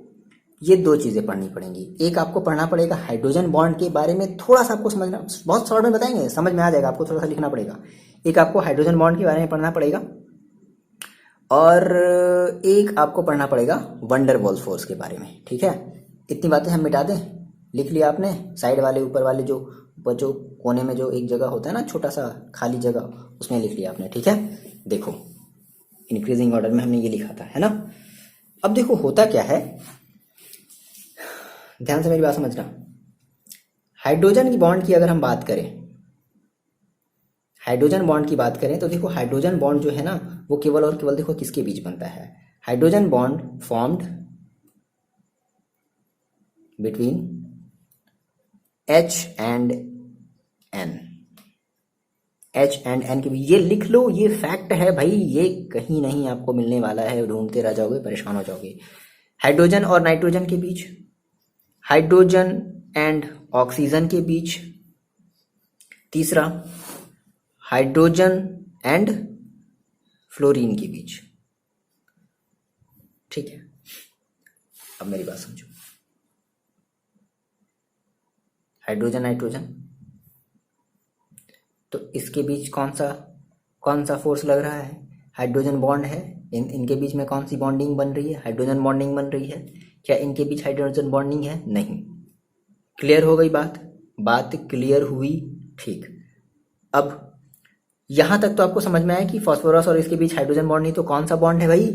ये 2 चीजें पढ़नी पड़ेंगी। एक आपको पढ़ना पड़ेगा हाइड्रोजन बॉन्ड के बारे में, थोड़ा सा आपको समझना, बहुत शॉर्ट में बताएंगे, समझ में आ जाएगा, आपको थोड़ा सा लिखना पड़ेगा। एक आपको हाइड्रोजन बॉन्ड के बारे में पढ़ना पड़ेगा और एक आपको पढ़ना पड़ेगा वंडरवॉल फोर्स के बारे में, ठीक है। इतनी बातें हम मिटा दें, लिख लिया आपने, साइड वाले ऊपर वाले जो कोने में जो एक जगह होता है ना, छोटा सा खाली जगह, उसमें लिख लिया आपने, ठीक है। देखो इंक्रीजिंग ऑर्डर में हमने ये लिखा था, है ना। अब देखो होता क्या है, ध्यान से मेरी बात समझना। हाइड्रोजन की बॉन्ड की अगर हम बात करें, हाइड्रोजन बॉन्ड की बात करें तो देखो हाइड्रोजन बॉन्ड जो है ना, वो केवल और केवल देखो किसके बीच बनता है, hydrogen bond formed between H and N के बीच। ये लिख लो, ये फैक्ट है भाई, ये कहीं नहीं आपको मिलने वाला है, ढूंढते रह जाओगे, परेशान हो जाओगे। हाइड्रोजन और नाइट्रोजन के बीच, हाइड्रोजन एंड ऑक्सीजन के बीच, तीसरा हाइड्रोजन एंड फ्लोरीन के बीच, ठीक है। अब मेरी बात समझो, हाइड्रोजन नाइट्रोजन, तो इसके बीच कौन सा फोर्स लग रहा है, हाइड्रोजन बॉन्ड है, इनके बीच में कौन सी बॉन्डिंग बन रही है, हाइड्रोजन बॉन्डिंग बन रही है। क्या इनके बीच हाइड्रोजन बॉन्डिंग है? नहीं। क्लियर हो गई बात क्लियर हुई, ठीक। अब यहां तक तो आपको समझ में आया कि फास्फोरस और इसके बीच हाइड्रोजन बॉन्ड नहीं, तो कौन सा बॉन्ड है भाई,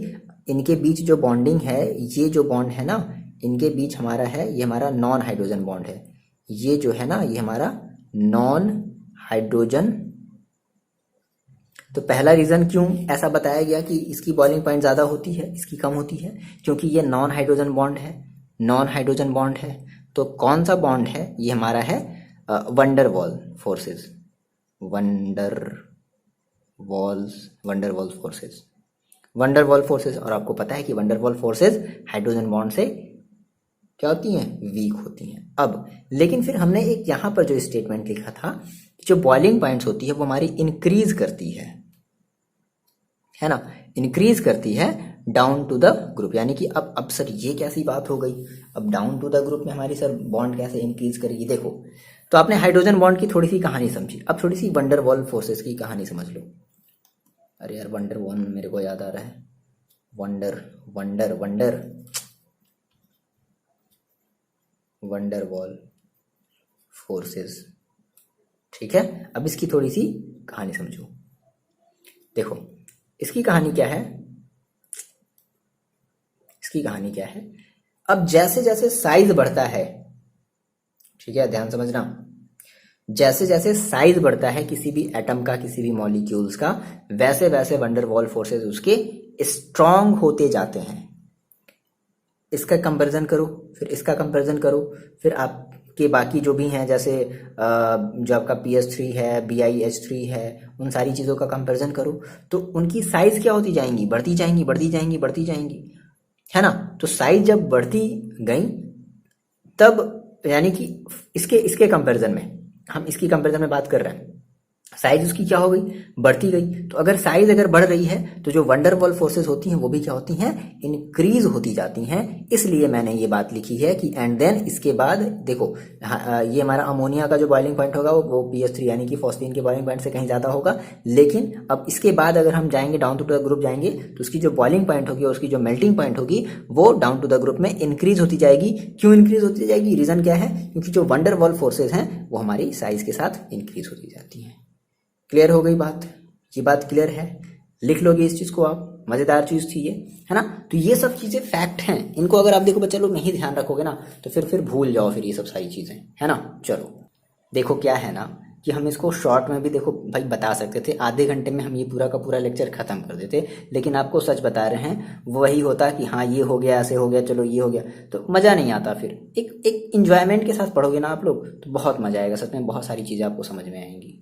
इनके बीच जो बॉन्डिंग है, ये जो बॉन्ड है ना, इनके बीच हमारा है, ये हमारा नॉन हाइड्रोजन बॉन्ड है। ये जो है ना, ये हमारा नॉन हाइड्रोजन। तो पहला रीजन क्यों ऐसा बताया गया कि इसकी बॉइलिंग पॉइंट ज्यादा होती है, इसकी कम होती है, क्योंकि ये नॉन हाइड्रोजन बॉन्ड है। तो कौन सा बॉन्ड है, ये हमारा है वंडरवॉल फोर्सेस, वंडरवॉल फोर्सेस। और आपको पता है कि वंडरवॉल फोर्सेस हाइड्रोजन बॉन्ड से क्या होती हैं, वीक होती हैं। अब लेकिन फिर हमने एक यहां पर जो स्टेटमेंट लिखा था, जो बॉइलिंग पॉइंट्स होती है वो हमारी इंक्रीज करती है ना, इंक्रीज करती है डाउन टू द ग्रुप। यानी कि अब सर ये कैसी बात हो गई, अब डाउन टू द ग्रुप में हमारी सर बॉन्ड कैसे इंक्रीज करेगी। देखो, तो आपने हाइड्रोजन बॉन्ड की थोड़ी सी कहानी समझी, अब थोड़ी सी वंडरवॉल फोर्सेस की कहानी समझ लो। अरे यार वंडरवॉल मेरे को याद आ रहा है, वंडरवॉल फोर्सेस, ठीक है। अब इसकी थोड़ी सी कहानी समझो। देखो इसकी कहानी क्या है, अब जैसे जैसे साइज बढ़ता है, ठीक है, ध्यान समझना, जैसे जैसे साइज बढ़ता है किसी भी एटम का, किसी भी मॉलिक्यूल्स का, वैसे वैसे वंडरवॉल फोर्सेस उसके स्ट्रांग होते जाते हैं। इसका कंपैरिजन करो, फिर इसका कंपैरिजन करो, फिर आपके बाकी जो भी हैं, जैसे जो आपका PS3 है, BiH3 है, उन सारी चीज़ों का कंपैरिजन करो, तो उनकी साइज क्या होती जाएंगी, बढ़ती जाएंगी, है ना। तो साइज जब बढ़ती गई, तब यानी कि इसके कंपैरिजन में, हम इसकी कंपैरिजन में बात कर रहे हैं, साइज उसकी क्या हो गई, बढ़ती गई। तो अगर साइज अगर बढ़ रही है तो जो वंडरवॉल फोर्सेस होती हैं वो भी क्या होती हैं, इंक्रीज होती जाती हैं। इसलिए मैंने ये बात लिखी है कि एंड देन इसके बाद देखो, ये हमारा अमोनिया का जो बॉइलिंग पॉइंट होगा वो pH3 यानी कि फॉस्फीन के बॉइलिंग पॉइंट से कहीं ज़्यादा होगा। लेकिन अब इसके बाद अगर हम जाएंगे डाउन टू द ग्रुप जाएंगे तो उसकी जो बॉइलिंग पॉइंट होगी और उसकी जो मेल्टिंग पॉइंट होगी वो डाउन टू द ग्रुप में इंक्रीज होती जाएगी। क्यों इंक्रीज होती जाएगी, रीजन क्या है, क्योंकि जो वंडरवॉल फोर्सेज हैं वो हमारी साइज के साथ इंक्रीज होती जाती हैं। क्लियर हो गई बात, ये बात क्लियर है, लिख लोगे इस चीज को आप, मजेदार चीज थी ये, है ना। तो ये सब चीजें फैक्ट हैं, इनको अगर आप देखो बच्चे लोग नहीं ध्यान रखोगे ना तो फिर भूल जाओ फिर ये सब सारी चीजें, है ना। चलो देखो क्या है ना कि हम इसको शॉर्ट में भी देखो भाई बता सकते थे, आधे घंटे में हम ये पूरा का पूरा लेक्चर खत्म कर देते, लेकिन आपको सच बता रहे हैं वही होता कि हाँ ये हो गया, ऐसे हो गया, चलो ये हो गया, तो मज़ा नहीं आता। फिर एक इंजॉयमेंट के साथ पढ़ोगे ना आप लोग तो बहुत मज़ा आएगा, सच में बहुत सारी चीज़ें आपको समझ में आएंगी।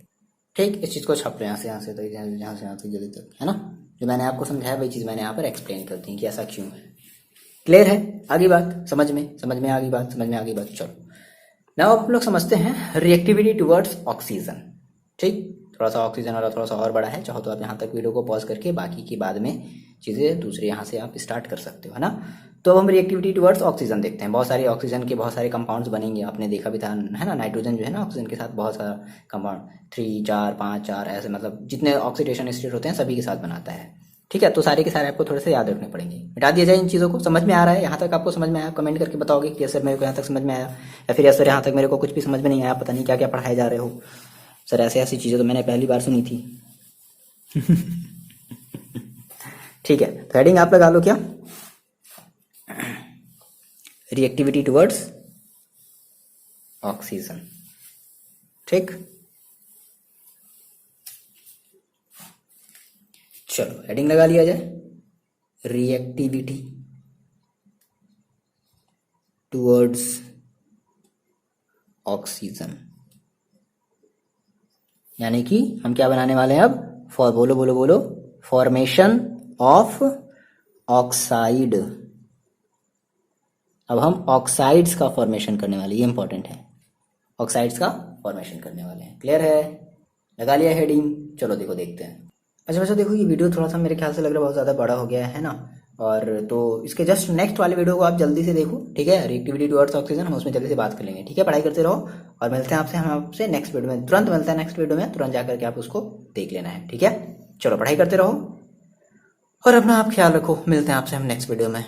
ठीक, इस चीज़ को छाप लो यहाँ से तक, यहाँ से जल्दी तक, है ना। जो मैंने आपको समझाया वही चीज़ मैंने यहाँ पर एक्सप्लेन कर दी कि ऐसा क्यों है। क्लियर है, आगे बात समझ में आ गई बात, समझ में आ गई बात। चलो नाउ आप लोग समझते हैं रिएक्टिविटी टुवर्ड्स ऑक्सीजन। ठीक, थोड़ा सा ऑक्सीजन वाला थोड़ा सा और बड़ा है, चाहो तो आप यहाँ तक वीडियो को पॉज करके बाकी की बाद में चीज़ें दूसरे यहाँ से आप स्टार्ट कर सकते हो, है ना। तो हम रिएक्टिविटी टुवर्ड्स ऑक्सीजन देखते हैं। बहुत सारे ऑक्सीजन के बहुत सारे कंपाउंड्स बनेंगे, आपने देखा भी था, है ना। नाइट्रोजन जो है ना ऑक्सीजन के साथ बहुत सारा कंपाउंड 3 4 5 4 ऐसे, मतलब जितने ऑक्सीडेशन स्टेट होते हैं सभी के साथ बनाता है। ठीक है, तो सारे के सारे आपको थोड़े से याद रखने पड़ेंगे। मिटा दिया जाए इन चीज़ों को, समझ में आ रहा है यहाँ तक, आपको समझ में आया, कमेंट करके बताओगे कि सर मेरे को यहाँ तक समझ में आया, या फिर सर यहाँ तक मेरे को कुछ भी समझ में नहीं आया, पता नहीं क्या क्या पढ़ाए जा रहे हो सर, ऐसे ऐसी चीज़ें तो मैंने पहली बार सुनी थी। ठीक है, तो हेडिंग आप लगा लो क्या, रिएक्टिविटी टुवर्ड्स ऑक्सीजन। ठीक, चलो हेडिंग लगा लिया जाए, रिएक्टिविटी टुवर्ड्स ऑक्सीजन, यानी कि हम क्या बनाने वाले हैं अब, बोलो बोलो बोलो, फॉर्मेशन ऑफ ऑक्साइड। अब हम ऑक्साइड्स का फॉर्मेशन करने वाले, ये इंपॉर्टेंट है, ऑक्साइड्स का फॉर्मेशन करने वाले हैं। क्लियर है, लगा लिया हेडिंग। चलो देखो देखते हैं। अच्छा बच्चों देखो, ये वीडियो थोड़ा सा मेरे ख्याल से लग रहा है बहुत ज़्यादा बड़ा हो गया है ना, और तो इसके जस्ट नेक्स्ट वाले वीडियो को आप जल्दी से देखो, ठीक है, रिएक्टिविटी टुवर्ड्स ऑक्सीजन, हम उसमें जल्दी से बात कर लेंगे। ठीक है, पढ़ाई करते रहो और मिलते हैं हम आपसे नेक्स्ट वीडियो में, तुरंत मिलते हैं नेक्स्ट वीडियो में, तुरंत जाकर के आप उसको देख लेना है। ठीक है, चलो पढ़ाई करते रहो और अपना आप ख्याल रखो, मिलते हैं आपसे हम नेक्स्ट वीडियो में।